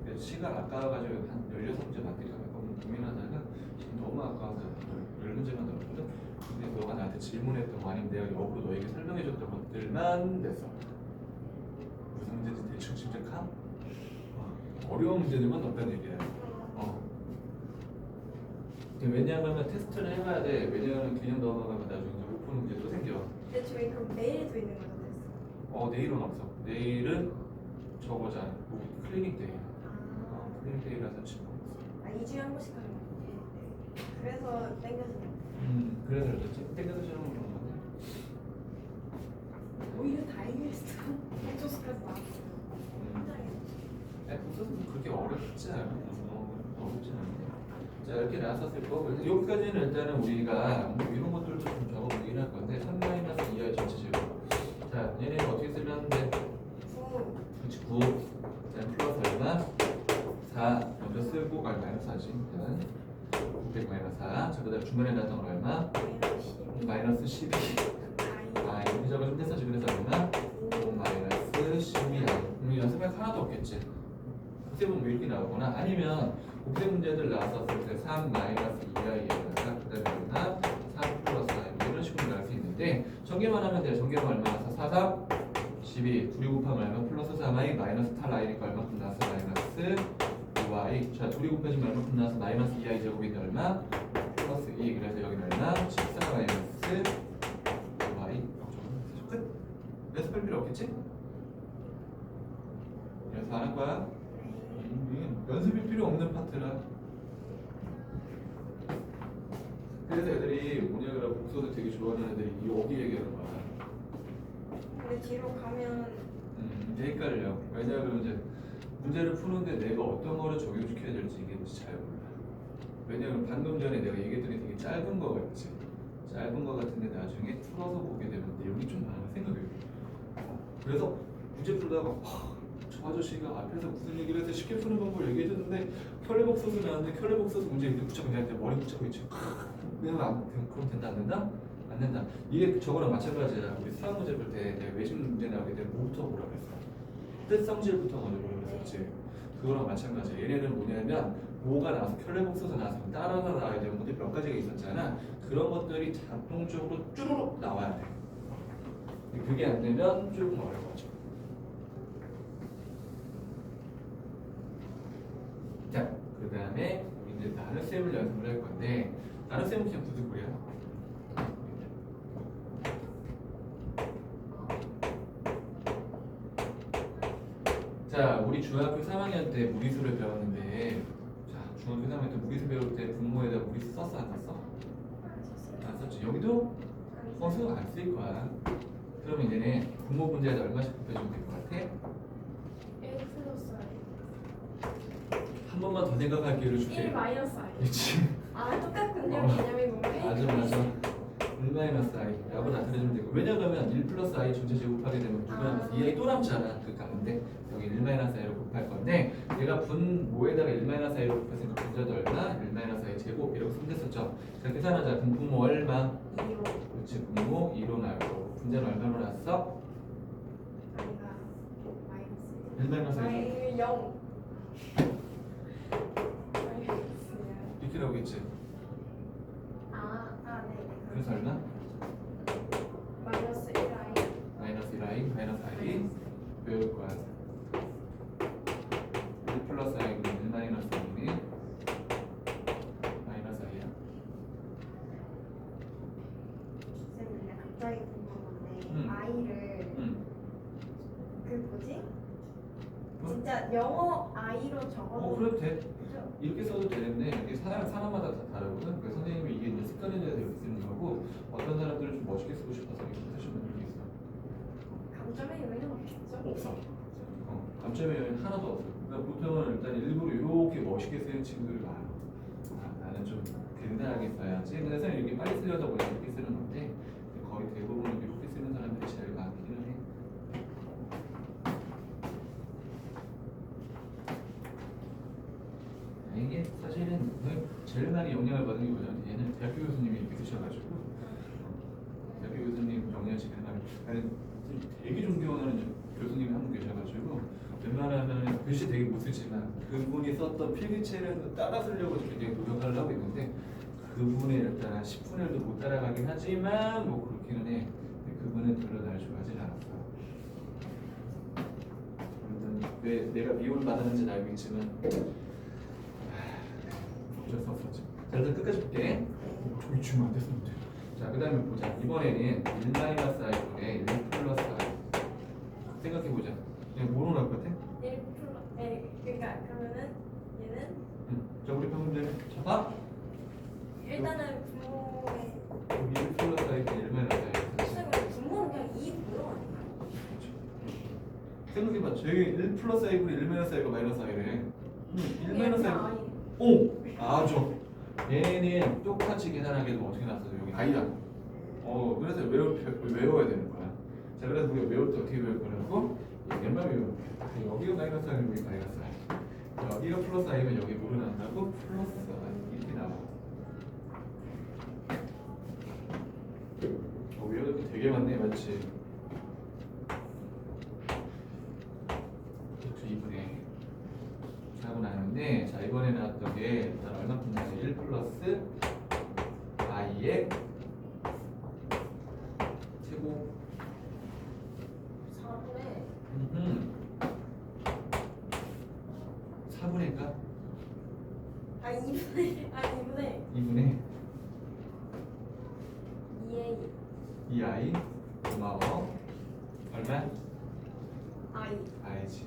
그래서 시간 아까워가지고 한 16문제 만들까 너무 고민하다가 지금 너무 아까워서 10문제만 넣었거든. 근데 너가 나한테 질문했던 거 아니면 내가 역으로 너에게 설명해줬던 것들만 냈어. 무슨 문제인지 대충 짐작함? 어려운 문제들만 넣었다는 얘기야. 왜냐하면 테스트를 해봐야 돼. 왜냐하면 균형 넘어가면 나중에 못 푸는 문제 또 생겨. 근데 저희 그럼 내일도 있는 거죠, 테스트? 내일은 없어. 내일은 저거잖아. 클리닉 데이. 아, 클리닉 데이라서 지금 없어. 2주에 한 번씩 하는 거. 그래서 땡겨지네. 그래서 그렇지. 땡겨서 시험 보는 건데. 오히려 다행일 수도. 복조수까지 나왔어요. 복수는 그렇게 어렵지 않아. 어렵지 않은데. 자, 이렇게 나왔었을 거고. 여기까지는 일단은 우리가 뭐 이런 것들도 좀 적어보긴 할 건데 3-2의 전체제곱. 자, 얘네는 어떻게 쓰면 돼? 9. 그렇지, 9. 자, 플러스 얼마? 4 먼저 쓰고, 마이너스 하지. 일단 900 마이너스 4. 자, 그 다음에 중간에 나왔던 건 얼마? 마이너스 12. 아, 여기 저거 좀 됐어. 그래서 얼마? 5 마이너스 12. 연습할 하나도 없겠지. 곱셈은 뭐 이렇게 나오거나 아니면 곱셈 문제들 나왔었을 때 3 마이너스 2i에다가 그 다음에 얼마? 3 플러스 i 이런 식으로 나올 수 있는데 전개만 하면 돼요. 전개가 얼마 나서 4, 3, 12 둘이 곱하면 얼마? 플러스 3i 마이너스 8i니까 얼마큼 나와서 마이너스 2y. 자, 둘이 곱해주면 얼마큼 나와서 마이너스 2i 제곱인데 얼마? 플러스 2. 그래서 여기는 얼마? 14 마이너스 2y. 끝. 연습할 필요 없겠지? 연습 안 할 거야? 연습이 필요 없는 파트라. 그래서 애들이 뭐냐고 복소도 되게 좋아하는 애들이 여기 얘기하는 거야. 근데 뒤로 가면 이제 헷갈려. 왜냐하면 이제 문제를 푸는데 내가 어떤 거를 적용시켜야 될지 이게 잘 몰라. 왜냐하면 방금 전에 내가 얘기했더니 되게 짧은 거 같지. 짧은 거 같은데 나중에 풀어서 보게 되면 내용이 좀 많아 생각해. 그래서 문제 풀다가 저 아저씨가 앞에서 무슨 얘기를 해서 쉽게 푸는 방법을 얘기해줬는데 켤레복소스 나왔는데 켤레복소스 문제 이렇게 붙잡고 내한테 머리 붙잡고 있지. 내가 그럼 된다 안 된다? 안 된다. 이게 저거랑 마찬가지야. 우리 수학 문제 볼 때 내가 외신 문제 나오게 되면 뭐부터 보라고 했어? 뜻성질부터 먼저 보라고 했었지. 그거랑 마찬가지야. 얘네는 뭐냐면 뭐가 나와서 켤레복소스 나와서 따라서 나와야 되는 것들이 몇 가지가 있었잖아. 그런 것들이 자동적으로 쭈루룩 나와야 돼. 그게 안 되면 조금 어려워져. 자, 그 다음에 이제 나눗셈을 연습을 할 건데 나눗셈은 그냥 무슨 소리야? 자, 우리 중학교 3학년 때 무리수를 배웠는데 자, 중학교 3학년 때 무리수 배울 때 분모에다 무리수 썼어 안 썼어? 안 썼지. 여기도 수업 안 쓸 거야. 그러면 이제는 분모 문제에다 얼마씩 곱해주면 될 것 같아? 1 플러스 i. 한 번만 더 생각할 기회를 줄게. 1 마이너스 i. 그렇지. 아, 똑같군요. 어. 개념이 뭔가. 맞아. 1 마이너스 i 라고 나타내주면 되고 왜냐하면 1 플러스 i 전체 제곱하게 되면 누가 남아서 2i 또 남잖아. 그 가운데 여기 1 마이너스 i로 곱할 건데 얘가 분모에다가 1 마이너스 i로 곱했으니까 분자도 얼마? 1 마이너스 i 제곱 이렇게 쓰면 됐었죠. 자, 계산하자. 분모 얼마? 2로. 그렇지. 분모 2로 나오고 분자는 얼마로 났어? i가 마이너스 1 마이너스 i i 0. 이렇게 나오겠지. 네. 그래서 얼마? 마이너스 1i. 마이너스 1i 마이너스 i 외울 거야. 1 플러스 i는 1 마이너스 i는 마이너스 i야. 쌤 갑자기 궁금한데 응. i를 응. 그 뭐지? 뭐? 진짜 영어 i로 적어도 그래도 돼. 되죠? 이렇게 써도 되는데 이게 사람마다 다 다르거든. 그래서 선생님이 이게 이제 습관에 대해서 이렇게 쓰는 거고 어떤 사람들은 좀 멋있게 쓰고 싶어서 이렇게 쓰시는 분들이 있어. 감점의 요인은 없겠죠? 없어. 감점의 요인 하나도 없어. 그러니까 보통은 일단 일부러 이렇게 멋있게 쓰는 친구들이 많아. 나는 좀 간단하게 써야지. 근데 선생님 이렇게 빨리 쓰려다 보니까 이렇게 쓰는 건데 거의 대부분 이렇게 쓰는 사람들이 제일 많기는 해. 이게 사실은 제일 많이 영향을 받은 게 뭐냐면 얘는 대학교 교수님이 이렇게 쓰셔가지고 대학교 교수님 영향을 제일 많이 아니 되게 존경하는 교수님이 한 분 계셔가지고 웬만하면 글씨 되게 못 쓰지만 그분이 썼던 필기체를 따라 쓰려고 굉장히 노력을 하고 있는데 그분의 일단 10분의 1도 못 따라가긴 하지만 뭐 그렇기는 해. 근데 그분은 별로 날 좋아하진 않았어. 왜 내가 미움을 받았는지는 알고 있지만 어쩔 수 없었지. 자, 일단 끝까지 볼게. 저기 주면 안 됐었는데. 자, 그 다음에 보자. 이번에는 1-i분의 1 플러스 i. 생각해보자. 그냥 뭐로 나올 것 같아? 1 플러스 그러니까 그러면은 얘는 자, 우리 방금 전에 잡아. 일단은 분모의 여기 1 플러스 i분의 1 마이너스 i. 선생님 분모는 그냥 2 부여 아닌가요? 생각해봐. 저기 1 플러스 i분의 1 마이너스 i가 마이너스 i래. 1 마이너스 i. 오! 아죠. 얘는 똑같이 계산하게 되면 어떻게 나왔어? 여기 i다. 그래서 외워야 되는 거야. 자, 그래서 우리가 외울 때 어떻게 외울 거냐고? 얘만 외우는 거야. 여기가 마이너스 i면 여기 마이너스 i. 여기가 플러스 i면 여기 뭐로 나온다고? 플러스 i. 이렇게 나와. 외우는 게 되게 많네, 맞지? 그렇죠, 2분의 4고 나는데, 자, 이번에 나왔던 게 일단 얼마큼 나와요? 1 플러스 i의 제곱. 4분의 4분의인가? 2분의 2분의 2의 2i. 고마워. 얼마? i i지.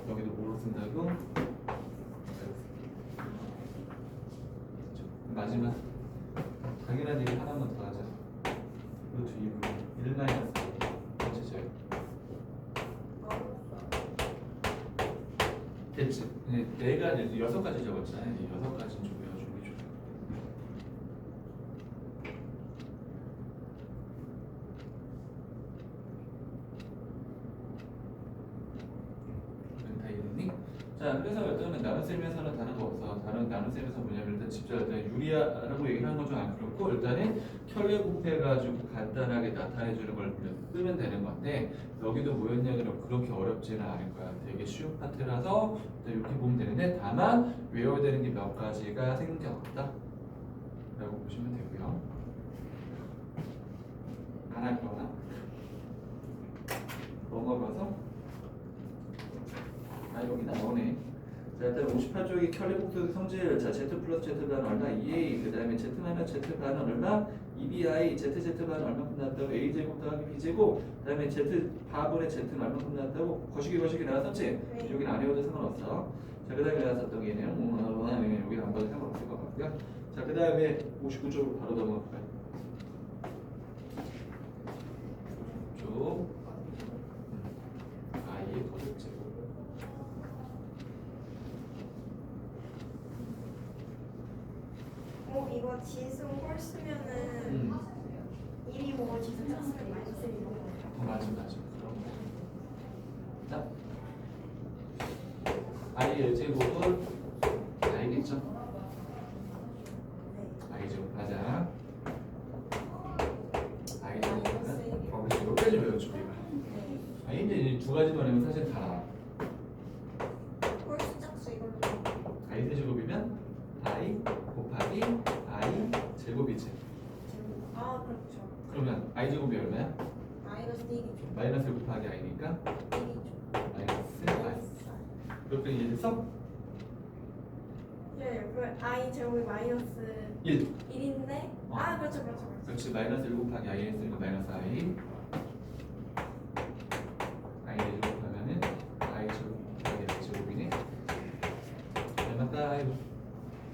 여기도 뭐로 쓴다고? 마지막 당연한 얘기 하나만 더 하자. 루트 2분의 1 마이너스 전체제곱. 됐지? 네, 네 가지, 6가지 적었잖아요. 이 6가지는 좀 외워주는 게 좋아요. 다 이해됐니? 자, 그래서 일단은 나눗셈에서는 다른 거 없어. 다른 나눗셈에서 뭐냐면 일단 직접 일단 유리라고 얘기하는 건 좀 안 그렇고 일단은 혈례 곱해가지고 간단하게 나타내주는 걸 그냥 쓰면 되는 건데 여기도 뭐였냐 그럼 그렇게 어렵지는 않을 거야. 되게 쉬운 파트라서 이렇게 보면 되는데 다만 외워야 되는 게 몇 가지가 생겼다 라고 보시면 되고요. 안 할 거나 넘어가서 여기 나오네. 자, 일단 58쪽이 혈례복수 성질. 자, z 플러스 z 반은 얼마? 2a. 그 다음에 z 마이너스 z 반은 얼마? 2bi. zz 반은 얼마큼 나왔다고? a 제곱 더하기 b 제곱. 그 다음에 z 파분의 z는 얼마큼 나왔다고? 거시기 나왔었지? 네. 여기는 안 외워도 상관없어. 자, 그 다음에 나왔었던 게 얘는 여기는 안 봐도 상관없을 것 같고요. 자, 그 다음에 59쪽으로 바로 넘어갈까요? 쭉 i의 거듭 제곱. 이거 지수 홀 쓰면은 1이 보고 지수 짝수면 마이너스 1이 나오는 거예요. 맞아. 그럼 자, i의 제곱은 i겠죠? i 제곱 맞아. i 제곱은 거기서 여기까지 외워줘 우리가. 이제 이 두 가지만 하면 사실 다 나와. 홀수 짝수 이걸로 i 제곱이면 i 곱하기 i 제곱이지. 그렇죠. 그러면 i 제곱이 얼마야? 마이너스 1이죠. 마이너스 1 곱하기 i니까 1이죠. 마이너스 i. 그렇게 이해됐어? 예, 그 i 제곱이 마이너스 1. 1인데 그렇죠. 그렇지. 마이너스 1 곱하기 i 했으니까 마이너스 i. i 제곱하면은 i 제곱 곱하기 i 제곱이네. 얼마다?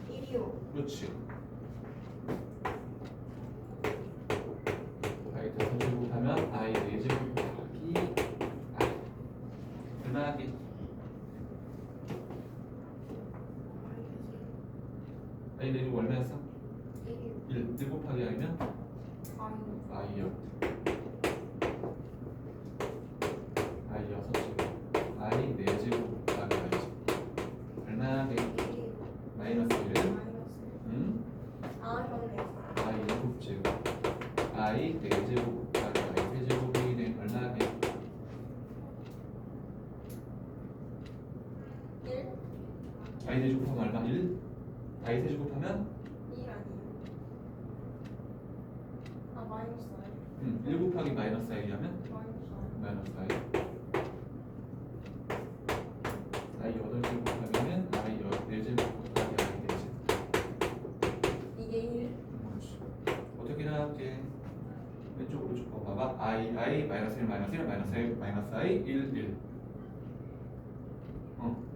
1이요. 그렇지. i 더 제곱하면 i 4제곱 곱하기 i. 얼마하기? i 4제곱 얼마였어? 1이요. 1 곱하기 i면 i요. i 6제곱 i 4제곱 곱하기 i 제곱 얼마하기? 마이너스 1. 그렇네요. i 7제곱 i 4제곱 곱하기 i 3제곱이 된 얼마하기? 1? i 4제곱하면 얼마? 1? i 3제곱하면 1 아니에요. 마이너스 i. 1 곱하기 마이너스 i 하면 마이너스 i. 마이너스 i. i 8제곱 하면은 i 4제곱 곱하기 i 4제곱 뭐야? i 마이너스 1 마이너스 1 마이너스 1 마이너스 i 1 1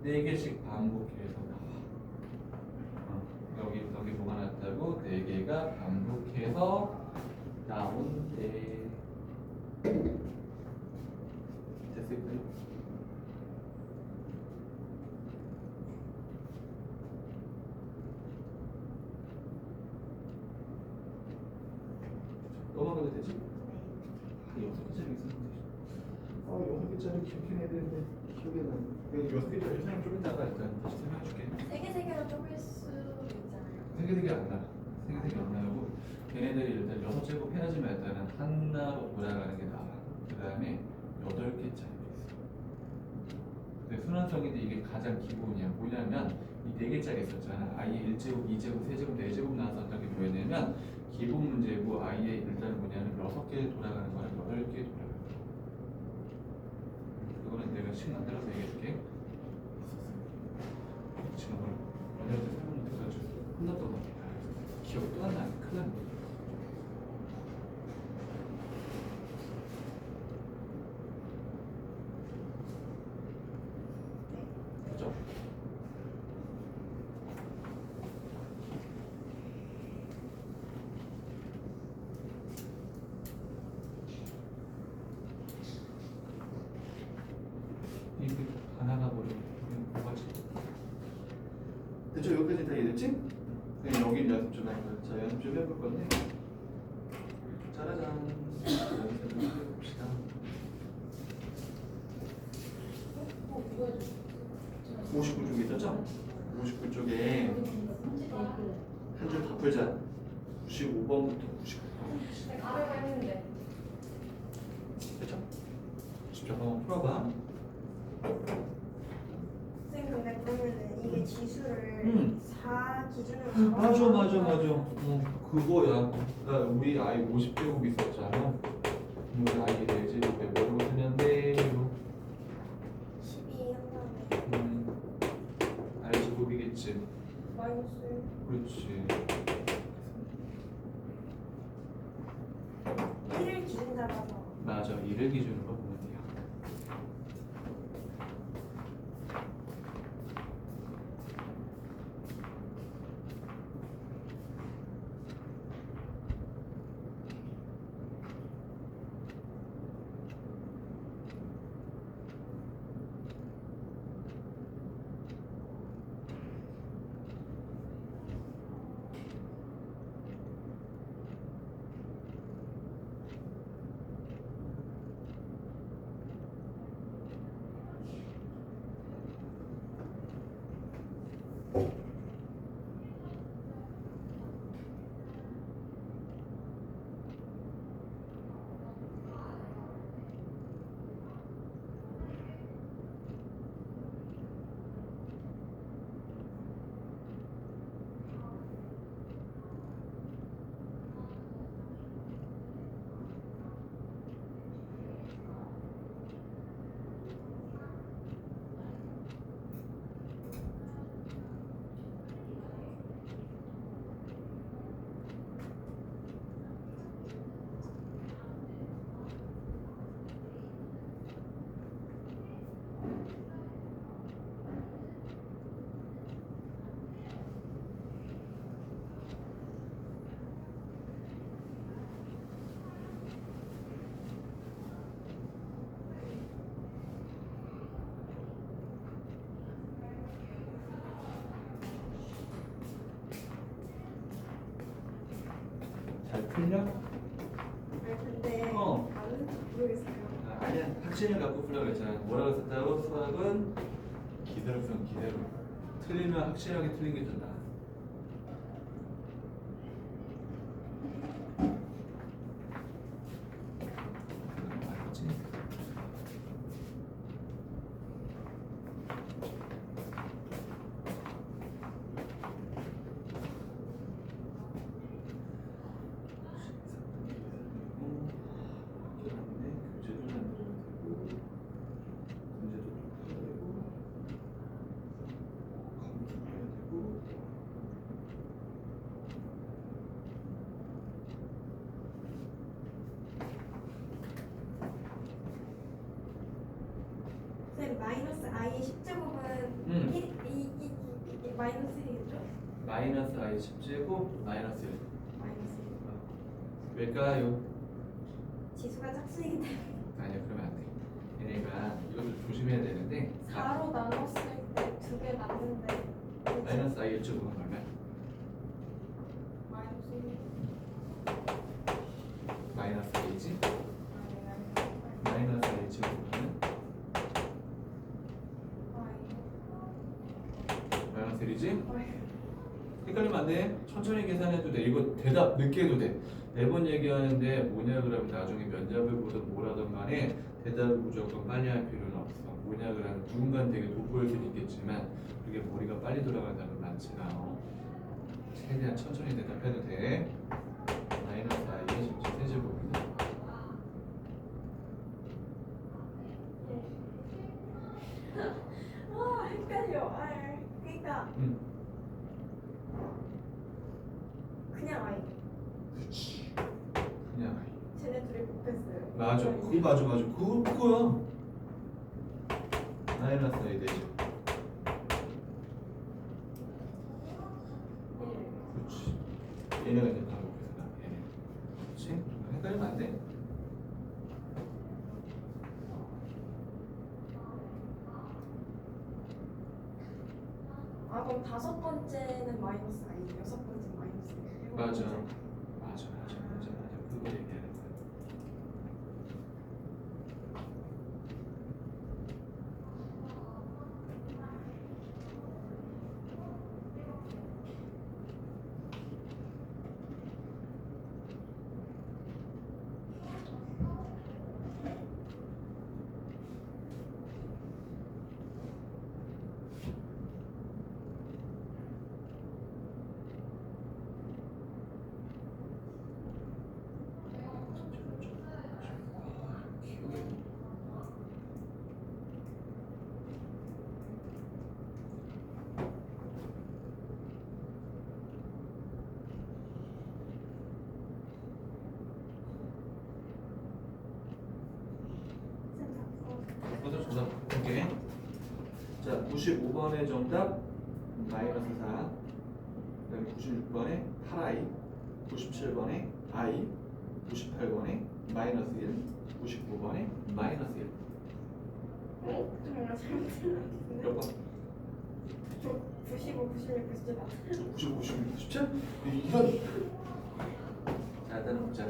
4개씩 반복해서 나와. 여기 뭐가 났다고? 4개가 반복해서 나온대. 됐을까요? 넘어가도 되지? 아, 6개짜리 있었는데. 6개짜리 기억해야 되는데 기억이 안 나. 6개짜리 설명 좀 이따가 일단 다시 설명해줄게. 3개 쪼갤 수 있잖아요. 3개 안 나. 3개 안 나고 걔네들이 일단 6제곱 해야지만 일단은 하나로 돌아가는 게 나와. 그 다음에 8개짜리가 있어. 근데 순환성인데 이게 가장 기본이야. 뭐냐면 이 4개짜리 있었잖아. i의 1제곱, 2제곱, 3제곱, 4제곱 나와서 어떻게 보여내면 기본 문제고 i의 일단 뭐냐면 6개 돌아가는 거랑 8개 돌아가는 거. 그거는 내가 시간 안 들어서 얘기해줄게. 지금 오늘 언니한테 설명 못해가지고 혼났던 거 기억도 안 나네. 큰일 났네. 그죠? 이게 하나가 버리면 뭐가지? 대충 여기까지 다 이해됐지? 그냥 여기 연습 좀 할 거야. 자, 연습 좀 해볼 건데. 짜라잔. 연습 좀 해봅시다. 이거 해줘. 59쪽에 있었죠? 59쪽에 한 줄 더 풀자. 95번부터 99번. 내가 가려고 했는데. 됐죠? 직접 한번 풀어봐. 선생님 근데 그러면은 이게 지수를 음. 4 기준으로 맞아. 그거야. 그러니까 우리 아이 50제곱 있었잖아. 우리 아이 4제곱에 뭐라고 쓰면 돼요? 12 한 다음에 I제곱이겠지. 마이너스. 그렇지. 1을 기준 잡아서 맞아. 1을 기준으로 보면 돼요. 잘 풀려? 아니 근데 어. 나는 모르겠어요. 아니야. 확신을 갖고 풀려고 했잖아. 뭐라고 썼다고? 수학은 기대로 쓰면 기대로. 틀리면 확실하게 틀린 게 좀 나아. 알았지? 문제도 풀어야 되고 i 10제곱은 이 마이너스 1이겠죠? 마이너스 i 10제곱 마이너스 1. 마이너스 1. 왜일까요? 지수가 짝수이기 때문에 아니야, 그러면 안 돼. 얘네가 이것도 조심해야 되는데 4로 나눴을 때 2개 남는데 마이너스 i 1제곱은 얼마야? 마이너스 1. 마이너스 a지? 마이너스 a 제곱은 마이너스 1이지? 헷갈리면 안 돼. 천천히 계산해도 돼. 이거 대답 늦게 해도 돼. 매번 얘기하는데 뭐냐 그러면 나중에 면접을 보든 뭐라든 간에 대답을 무조건 빨리 할 필요는 없어. 뭐냐 그러면 누군가는 되게 돋보일 수는 있겠지만 그게 머리가 빨리 돌아간다는 건 많지가 않아. 최대한 천천히 대답해도 돼. 마이너스 i의 10제 세제곱입니다. 와 헷갈려. 그러니까 그냥 i. 그렇지. 그냥 i. 쟤네 둘이 곱했어요. 맞아. 맞아. 그거야. 마이너스 i 되죠. 그렇지. 얘네가 이제 바로 곱해서 얘네. 그렇지? 헷갈리면 안 돼. 아 그럼 5번째는 마이너스 i, 6번째는 마이너스 1. 맞아. 그거 얘기하는 거야. 그것도 정답 볼게. 자, 95번의 정답 마이너스 4. 그다음에 96번에 8i, 97번에 i, 98번에 마이너스 1, 99번에 마이너스 1. 정말 잘못 들었는데. 몇 번? 저 95, 96, 97 맞아요. 95, 96, 97? 이런. 자, 일단은 보자.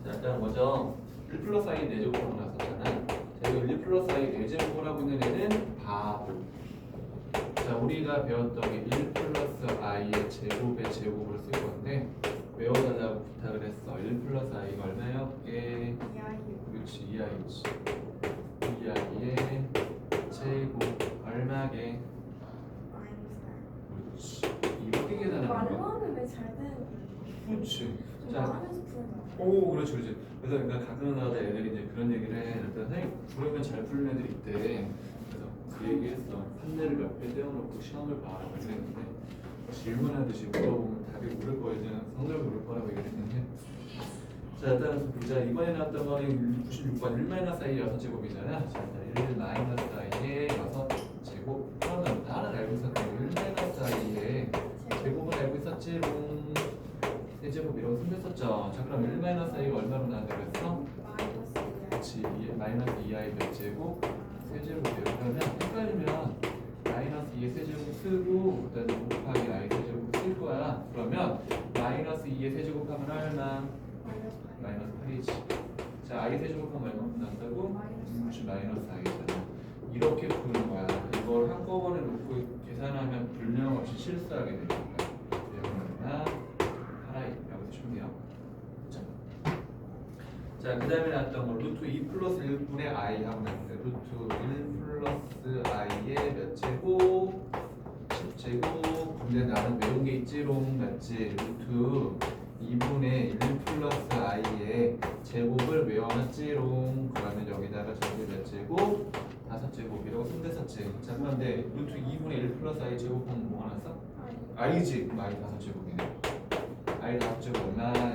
자, 일단 먼저 1 플러스 i 4제곱으로 나섰잖아. 자, 이거 1 플러스 i 4제곱을 하고 있는 애는 바보. 자, 우리가 배웠던 게 1 플러스 i의 제곱의 제곱을 쓸 건데 외워달라고 부탁을 했어. 1 플러스 i가 얼마였게? 2i요. 그렇지, 2i지. 2i의 제곱 얼마게? 마이너스 그렇지. 이렇게 1. 계산하는 말로 거야. 하면 왜 잘 되는 거야? 그렇지. 좀 자, 말하면서 풀어야 돼. 오, 그렇지. 그래서 그러니까 가끔 나다 애들이 이제 그런 얘기를 해. 일단 선생님 부르면 잘 풀는 애들이 있대. 그래서 그 얘기했어. 판례를 몇 개 떼어놓고 시험을 봐라고 그랬는데 질문하듯이 물어보면 답이 모를 거에 대한 성적이 모를 거라고 얘기를 했는데. 자, 일단 보자. 이번에 나왔던 거는 96번 1-i 6제곱이잖아. 자, 1-i의 6제곱. 그러면 나는 알고 있었던 1-i의 제곱을 알고 있었지롱. 세제곱이라고 생겼었죠. 자, 그럼 1-i가 얼마로 나온다고 했어? 마이너스 2i. 그렇지. 마이너스 2i 몇 제곱? 세제곱이에요. 그러면 헷갈리면 마이너스 2의 세제곱 쓰고 그다음에 곱하기 i 세제곱 쓸 거야. 그러면 마이너스 2의 세제곱하면 얼마? 마이너스 8이지. 자, i 세제곱하면 얼마큼 나온다고? 그렇지, 마이너스 i잖아. 이렇게 푸는 거야. 이걸 한꺼번에 놓고 계산하면 불량없이 실수하게 되니까. 얼마? 8i 라고 치면 돼요. 자, 그 다음에 나왔던 거 루트 2 플러스 1분의 i 하고 나왔는데 루트 1 플러스 i의 몇 제곱? 10제곱. 근데 나는 외운 게 있지롱. 맞지? 루트 2분의 1 플러스 i의 제곱을 외워놨지롱. 그러면 여기다가 저기 몇 제곱? 5제곱이라고 손댔었지. 자, 그런데 루트 2분의 1 플러스 i 제곱하면 뭐가 나왔어? i지. 그럼 i 5제곱이네. i 5제곱 얼마야?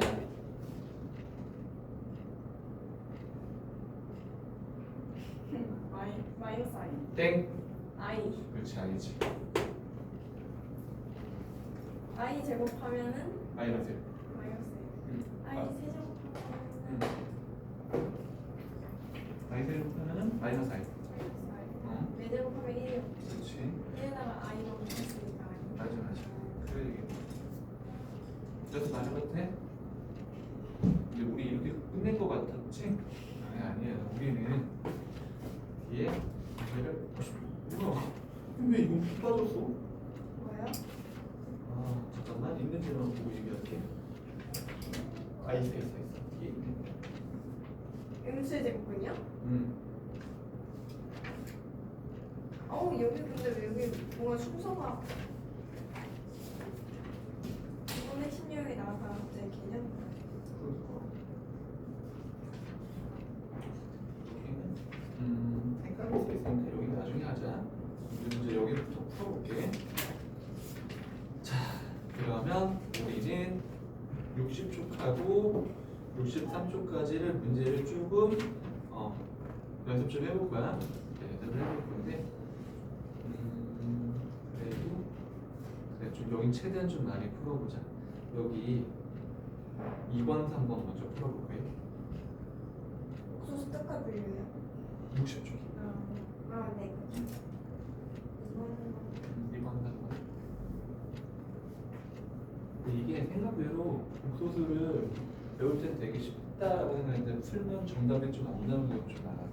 마이너스 I. 땡. I. 그렇지 아니지. I 제곱하면은 마이너스 1. 마이너스 아. I 세제곱하면은 i 제곱하면은 마이너스 i. 마이너스 I. 어. 네 제곱하면 1이요. 그렇지. 1에다가 I만 붙였으니까 I. 맞아. 그래 이게. 그래서 말해도 돼? 근데 우리 이렇게 끝낼 것 같았지? 아니야. 우리는 얘 얘를 뭐야? 왜 이거 피 빠졌어? 뭐예요? 아 잠깐만 있는 대로 보고 얘기할게. 아 있어. 뒤에 있네. 음수의 제곱근요? 어우 여기 근데 왜 여기 뭔가 순서가 이번 핵심 유형이 나와서 갑자기 개념 여기는 헷갈릴 수 있으니까 여기 나중에 하자. 우리 문제 여기부터 풀어볼게. 자, 그러면 우리는 60쪽하고 63쪽까지를 문제를 조금 연습 좀 해볼 거야. 연습을 해볼 건데, 그래도 그래, 좀 여기 최대한 좀 많이 풀어보자. 여기 2번, 3번 먼저 풀어볼게. 옥수수 뜻과 분류예요? 60쪽. 네. 2번, 3번. 근데 이게 생각외로 옥소수를 배울 땐 되게 쉽다라고 생각했는데 풀면 정답이 좀 안 나오는 경우가 좀 많아서.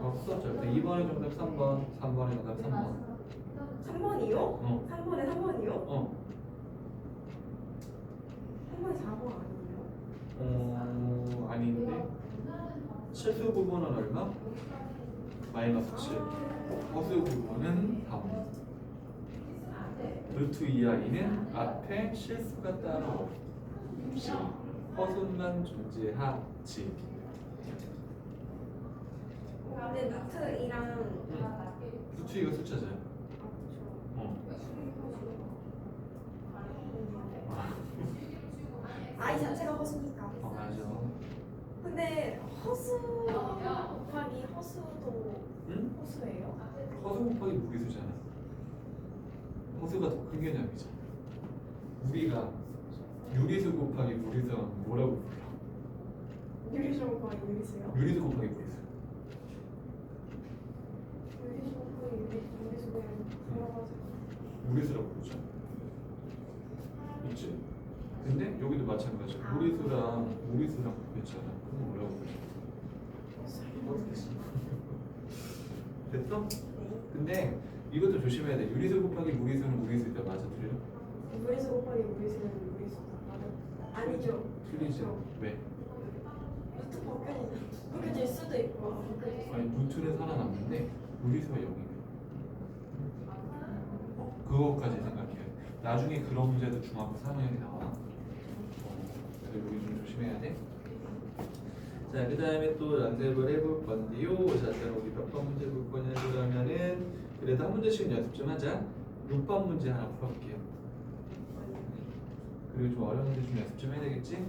없어. 자, 2번의 정답 3번, 3번의 정답 3번. 3번이요? 어. 3번에 3번이요? 어. 3번이 4번 아니에요? 아닌데. 실수 부분은 얼마? 마이너스 7. 허수 부분은 3. 루트 2i는 앞에 실수가 따로 없이 허수만 존재하지. 근데 루트이랑 루트 2가 숫자잖아. 어. I 자체가 허수니까. 맞아. 근데 허수 곱하기 허수도 응? 허수예요? 허수 곱하기 무리수잖아. 허수가 더 큰 개념이잖아. 우리가 유리수 곱하기 무리수는 뭐라고 불러? 유리수 곱하기 유리수요? 유리수 곱하기 무리수. 유리수 곱하기 유리수 그냥 걸어가지고. 무리수라고 부르죠. 있지? 근데 여기도 마찬가지야. 무리수랑 무리수랑 곱했잖아. 그럼 뭐라고 부르죠? 됐어? 근데 이것도 조심해야 돼. 유리수 곱하기 무리수는 무리수이다. 맞아, 틀려? 무리수 곱하기 무리수는 무리수다. 맞아? 아니죠. 틀리지? 왜? 루트 바뀌어질 수도 있고 안 바뀌어질 수도 아니 루트는 살아남는데 무리수가 0이래. 그거까지 생각해야 돼. 나중에 그런 문제도 중학교 3학년에 나와. 그래서 우리 좀 조심해야 돼. 자, 그 다음에 또 연습을 해볼 건데요. 자, 우리 몇 번 문제 볼 거냐 그러면은 그래도 한 문제씩 연습 좀 하자. 6번 문제 하나 풀어볼게요. 그리고 좀 어려운 문제 좀 연습 좀 해야 되겠지?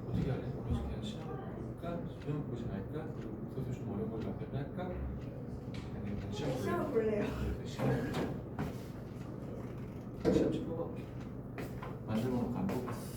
어떻게 할래? 우리 그냥 시험 볼까? 시험 보지 말까? 그리고 목소리 좀 어려운 걸로 앞에 할까? 아니면 그냥 시험 볼래? 시험 볼래요. 시험 좀 뽑아볼게. 만들어놓고 안 뽑았어.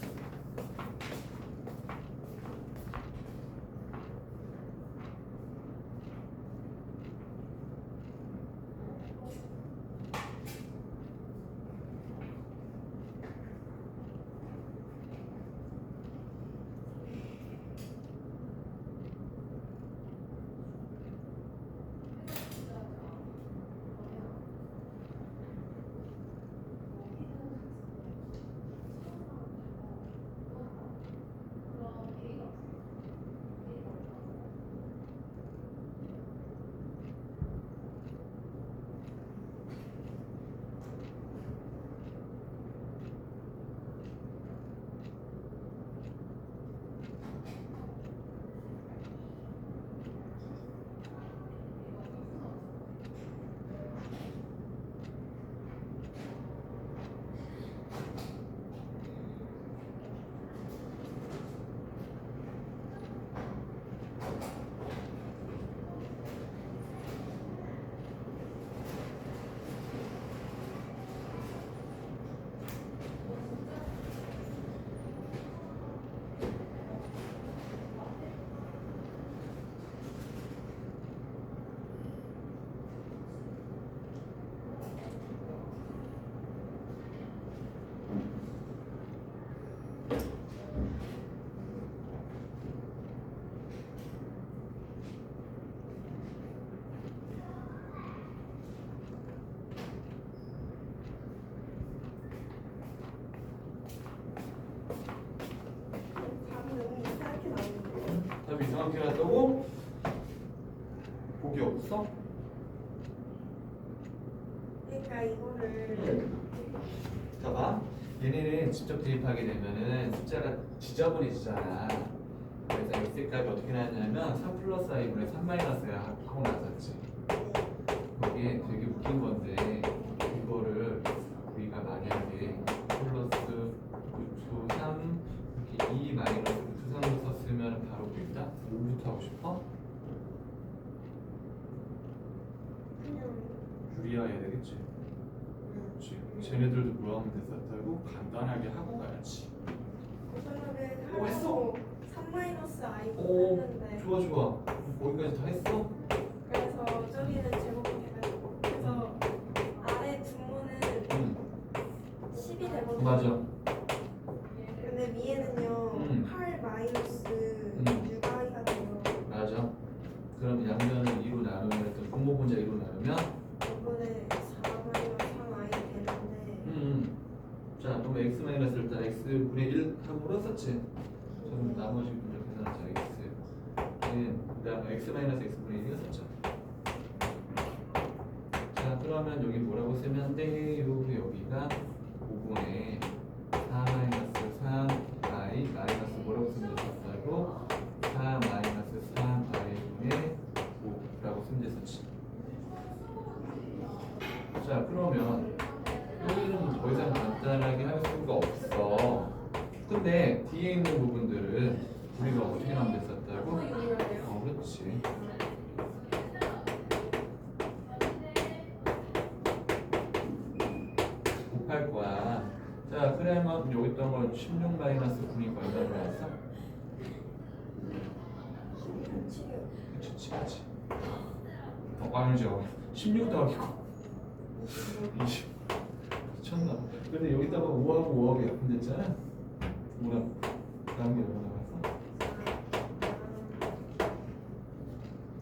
어떻다고? 복이 없어? 그러니까 이거를 자 봐. 얘네는 직접 대입하게 되면은 숫자가 지저분해지잖아. 그래서 x 값이 어떻게 나왔냐면 3 플러스 i분의 3 마이너스 하고 나왔었지. 이게 되게 웃긴 건데 이거를 우리가 만약에 플러스 루트 3 이렇게 2 마이너스 루트 3을 썼으면 바로 보인다? 뭐부터 하고 싶어? 그냥 유리화 해야 되겠지. 그렇지. 쟤네들도 물어보면 됐었다고 간단하게 하고 가야지. 고등학에 오, 했어? 하고 3 마이너스 i 오, 했는데 좋아 좋아. 거기까지 다 했어? 그래서 저기는 제곱해가지고 그래서 아래 분모는 응. 10이 되거든요. 맞아. 근데 위에는요 8 마이너스 6i가 돼요. 맞아. 그럼 양면을 2로 나누면 또 분모 분자 2로 나누면 이번에 4 마이너스 3i 되는데 자, 그럼 x 마이너스를 일단 x 분의 1 하고 물었었지. 그럼 나머지 분자 계산하자. x 그다음에 x 마이너스 x 분의 1이었었죠. 자, 그러면 여기 뭐라고 쓰면 돼요? 여기가 5분의 4 마이너스 3i 마이너스 뭐라고 쓰면 됐었다고? 4 마이너스 3i 분의 5라고 쓰면 됐었지. 자, 그러면 여기는 더 이상 간단하게 할 수가 없어. 근데 뒤에 있는 부분들은 우리가 어떻게 하면 됐었다고? 그렇지. 곱할 거야. 자, 그러면 여기 있던 건 16 마이너스 9니까 얼마로 나왔어? 7이요. 그치, 그치. 아니죠. 16 더하기 9. 20. 미쳤나? 근데 여기다가 5하고 5하고 약분됐잖아? 뭐라? 다음 게 얼마 나왔어?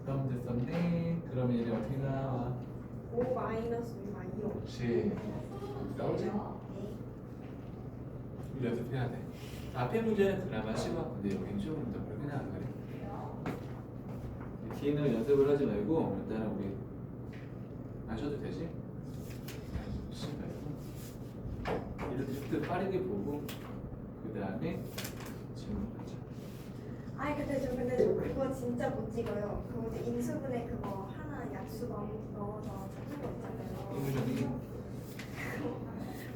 그럼 됐었네. 그럼 얘네 어떻게 나와? 5 마이너스 6i요. 그렇지. 나오지? 우리 연습해야 돼. 앞에 문제는 그나마 쉬워. 근데 여기는 조금 더 그렇게 나안 그래. 뒤에는 연습을 하지 말고 일단은 우리 마셔도 되지? 이렇게 빠르게 보고 그 다음에 질문하자. 아니 근데 저 그거 진짜 못 찍어요. 그 뭐지 인수분해 그거 하나 약수 넣어서 찾는 거 있잖아요. 인수분해?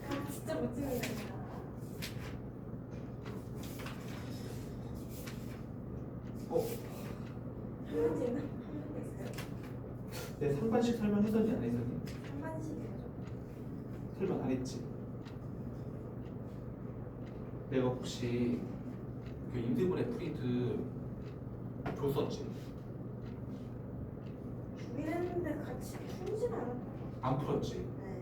그거 진짜 못 찍는다. 한 문제는 한 문제 있어요. 내 3반씩 설명했었니 안 했었니? 한 반씩이죠. 설명 안 했지. 내가 혹시 그 인수분해 프린트 줬었지? 주긴 했는데 같이 풀진 않았다. 안 풀었지? 네.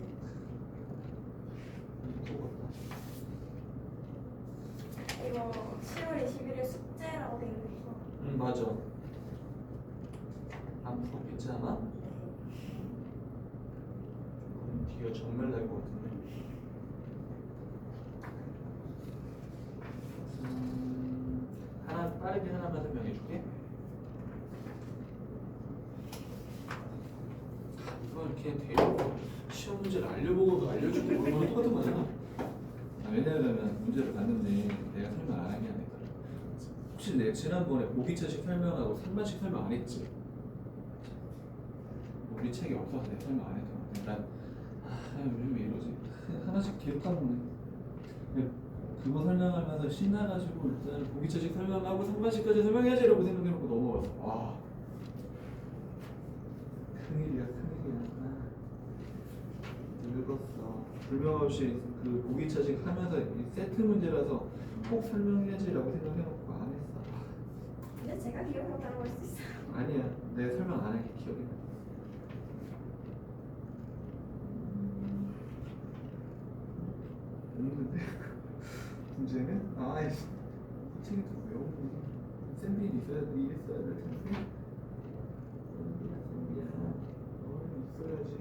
이거 10월 21일 숙제라고 돼 있는 거. 응 맞아. 안 풀었겠지 아마? 뒤가 정말 날 것 같은데. 하나 빠르게 하나만 설명해 줄게. 이거 이렇게 대놓고 시험 문제를 알려주고 그런 거랑 똑같은 거잖아. 왜냐하면 문제를 봤는데 내가 설명 안 한 게 아니라 혹시 내가 지난번에 모기차식 설명하고 3반씩 설명 안 했지? 우리 책이 없어서 내가 설명 안 했던 거 같아. 요즘 왜 이러지? 하나씩 계속 까먹네. 그거 설명하면서 신나가지고 일단 보기차식 설명하고 3반씩까지 설명해야지 이러고 생각해놓고 넘어갔어. 와 큰일이야 큰일이야. 늙었어. 불명없이 그 보기차식 하면서 세트 문제라서 꼭 설명해야지라고 생각해놓고 안 했어. 근데 제가 기억 못하는 걸 수 있어요. 아니야 내가 설명 안 한 게 기억이 나. 없는데 문제는 아이씨 책이 또 외우고 샌비는 있어야 돼. 이게 써야 될 텐데 샌비야 있어야지.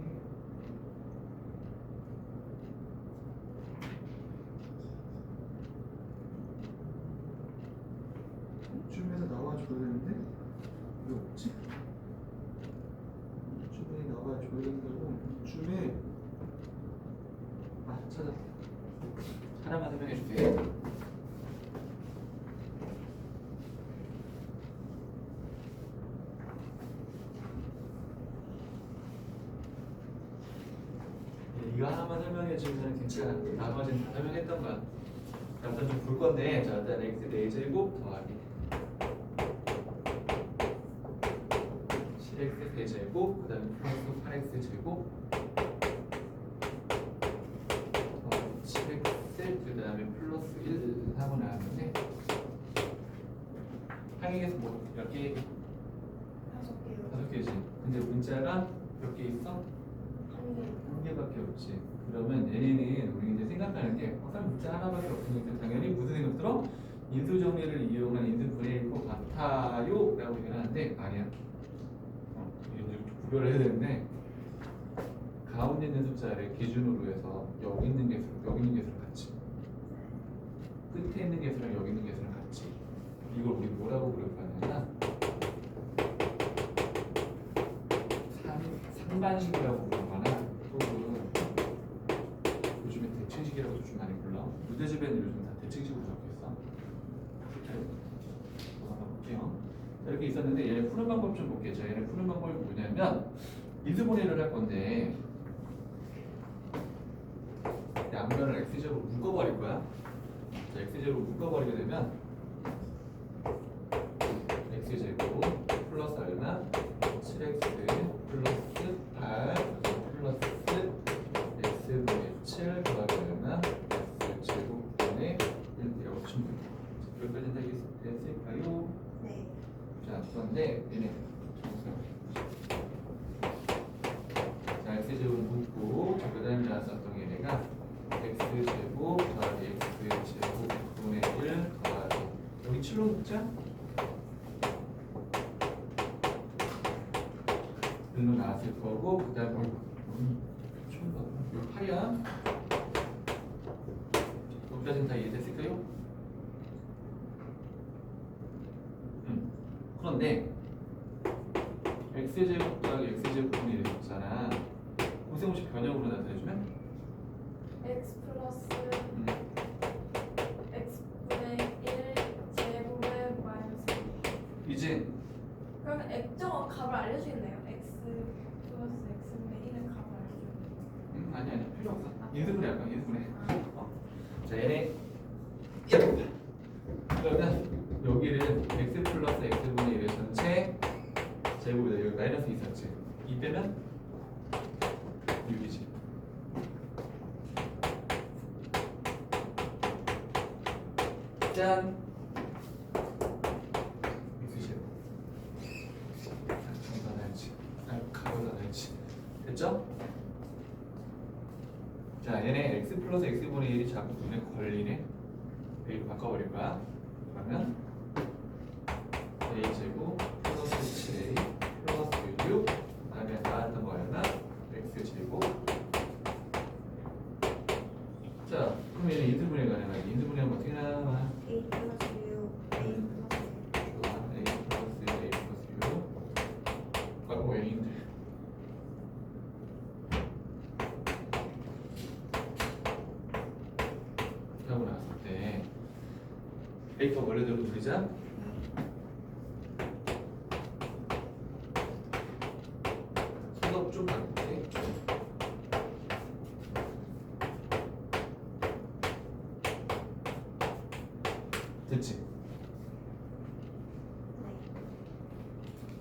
이쯤에서 나와줘야 되는데 찾아. 하나만 설명해 주세요. 이거 하나만 설명해 주면 괜찮아. 나머지는 다 설명했던 거야. 일단 좀 볼 건데, 자 일단 x 4제곱 더하기 7x 세제곱 그 다음에 플러스 8x 제곱 7x 그 다음에 플러스 1 하고 나왔는데 항행에서 뭐 몇 개? 5개요. 5개지. 근데 문자가 몇 개 있어? 한 개밖에 없지. 그러면 얘네는 우리 이제 생각하는 게 항상 문자 하나밖에 없으니까 당연히 무슨 생각 들어? 인수 정리를 이용한 인수분해 있고 같아요 라고 얘기를 하는데 아니야. 이제 구별을 해야 되는데 가운데 있는 숫자를 기준으로 해서 여기 있는 개수랑 여기 있는 개수랑 같이 끝에 있는 개수랑 여기 있는 개수랑 같이 이걸 우리 뭐라고 부를 거냐면 상반식이라고 부르거나 혹은 요즘에 대칭식이라고 좀 많이 불러. 무대집에는 요즘 다 대칭식으로 적혀있어. 볼게요. 자, 이렇게 있었는데 얘네 푸는 방법 좀 볼게요. 자, 얘네 푸는 방법이 뭐냐면 인수분해를 할 건데 양면을 x제로 묶어버릴 거야. 자, x제로 묶어버리게 되면 x제곱 플러스 얼마 7x 플러스 8 플러스 x분의 7 더하기 얼마 x제곱분의 1이라고 치면 됩니다. 여기까지 다 됐을까요? 네. 자, 그런데 얘네 자, x제곱 묶고 그 다음에 나왔었던 얘네가 x제곱 더하기 x제곱분의 1 더하기 여기 7로 묶자? 1로 나왔을 거고 그 다음에 처음 봐. 이거 8이야. 여기까지는 다 이해됐을까요? 그런데 x제곱 더하기 x제곱분의 1 있잖아. 고생공식 변형으로 나타내주면 x 플러스 x분의 1 제곱의 마이너스 이제 그러면 액정어 값을 알려주겠네요. x 플러스 x분의 1의 값을 알려주겠네요. 아니 필요 없어. 인수분해 할까 인수분해. 자 얘네 그러면 여기를 x 플러스 x분의 1의 전체 제곱이다. 여기 마이너스 있었지. 이 빼면 6이지. 짠. x제곱. 더 나야지. 가로다 나야지. 됐죠? 자, 얘네 x 플러스 x분의 1이 자꾸 눈에 걸리네. a로 바꿔버릴 거야. 그러면 a제곱 플러스 7a 플러스 6 그다음에 나왔던 거였나? x제곱. 자, 그럼 얘는 인수분해 가능하지. 인수분해하면 어떻게 나와? A 플러스 6, A 플러스 a 플러스 a 플러스 6 아이고 왜 힘들어. 하고 나왔을 때 A가 원래대로 누리자. 수업 좀 바꿀게. 됐지?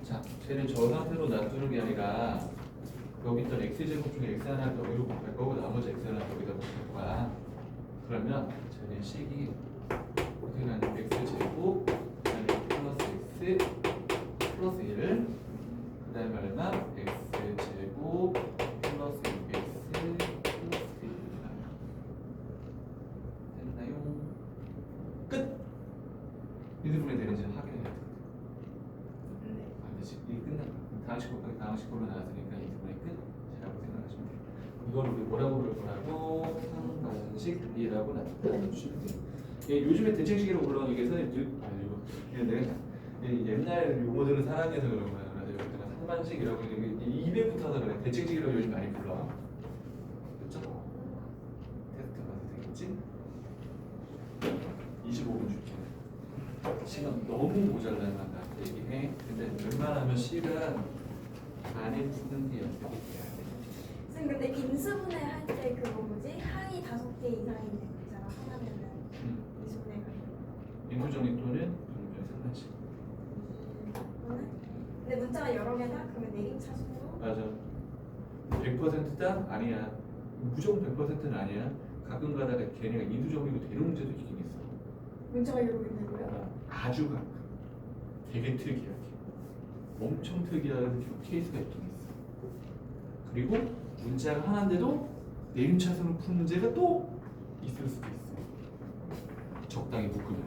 자, 쟤는 저 상태로 놔두는 게 아니라 여기 있던 x제곱 중에 x 하나 여기로 갈 거고 나머지 x 하나 여기다 갈 거야. 그러면 쟤네 식이 어떻게 나냐면 x제곱 그다음에 플러스 x 플러스 1 그다음에 얼마? x제곱 플러스 6x 플러스 1 됐나요? 끝! 인수분해 되는지 확인해야 돼. 안 되지. 이게 끝난 거야. 다음식 곱하기 다음식 걸로 나왔으니까 인수분해 끝이라고 생각하시면 돼요. 이걸 우리 뭐라고 부를 거라고? 상반식이라고 나타내주시면 돼요. 예, 요즘에 대칭식이라고 불러는 게 선생님 내가 옛날 용어들을 사랑해서 그런 거야. 그래서 여기 상반식이라고 입에 붙어서 그래. 대칭식이라고 요즘 많이 불러. 그렇죠? 시간 너무 모자라면 나한테 얘기해. 근데 웬만하면 시간 안에 푸는 게 연습이 돼야 돼. 쌤 근데 인수분해 할 때 그거 뭐지? 항이 5개 이상인 문자가 하나면은 인수분해가 인수 정리또는 분명히 상관치. 근데 문자가 여러 개다? 그러면 내림차순으로 맞아. 100%다? 아니야. 무조건 100%는 아니야. 가끔 가다가 걔네가 인수 정리로 되는 문제도 있긴 있어. 문자가 여러 개 되고요? 아주 가끔. 되게 특이하게. 엄청 특이한 케이스가 있긴 있어. 그리고 문자가 하나인데도 내림차순으로 푸는 문제가 또 있을 수도 있어. 적당히 묶으면.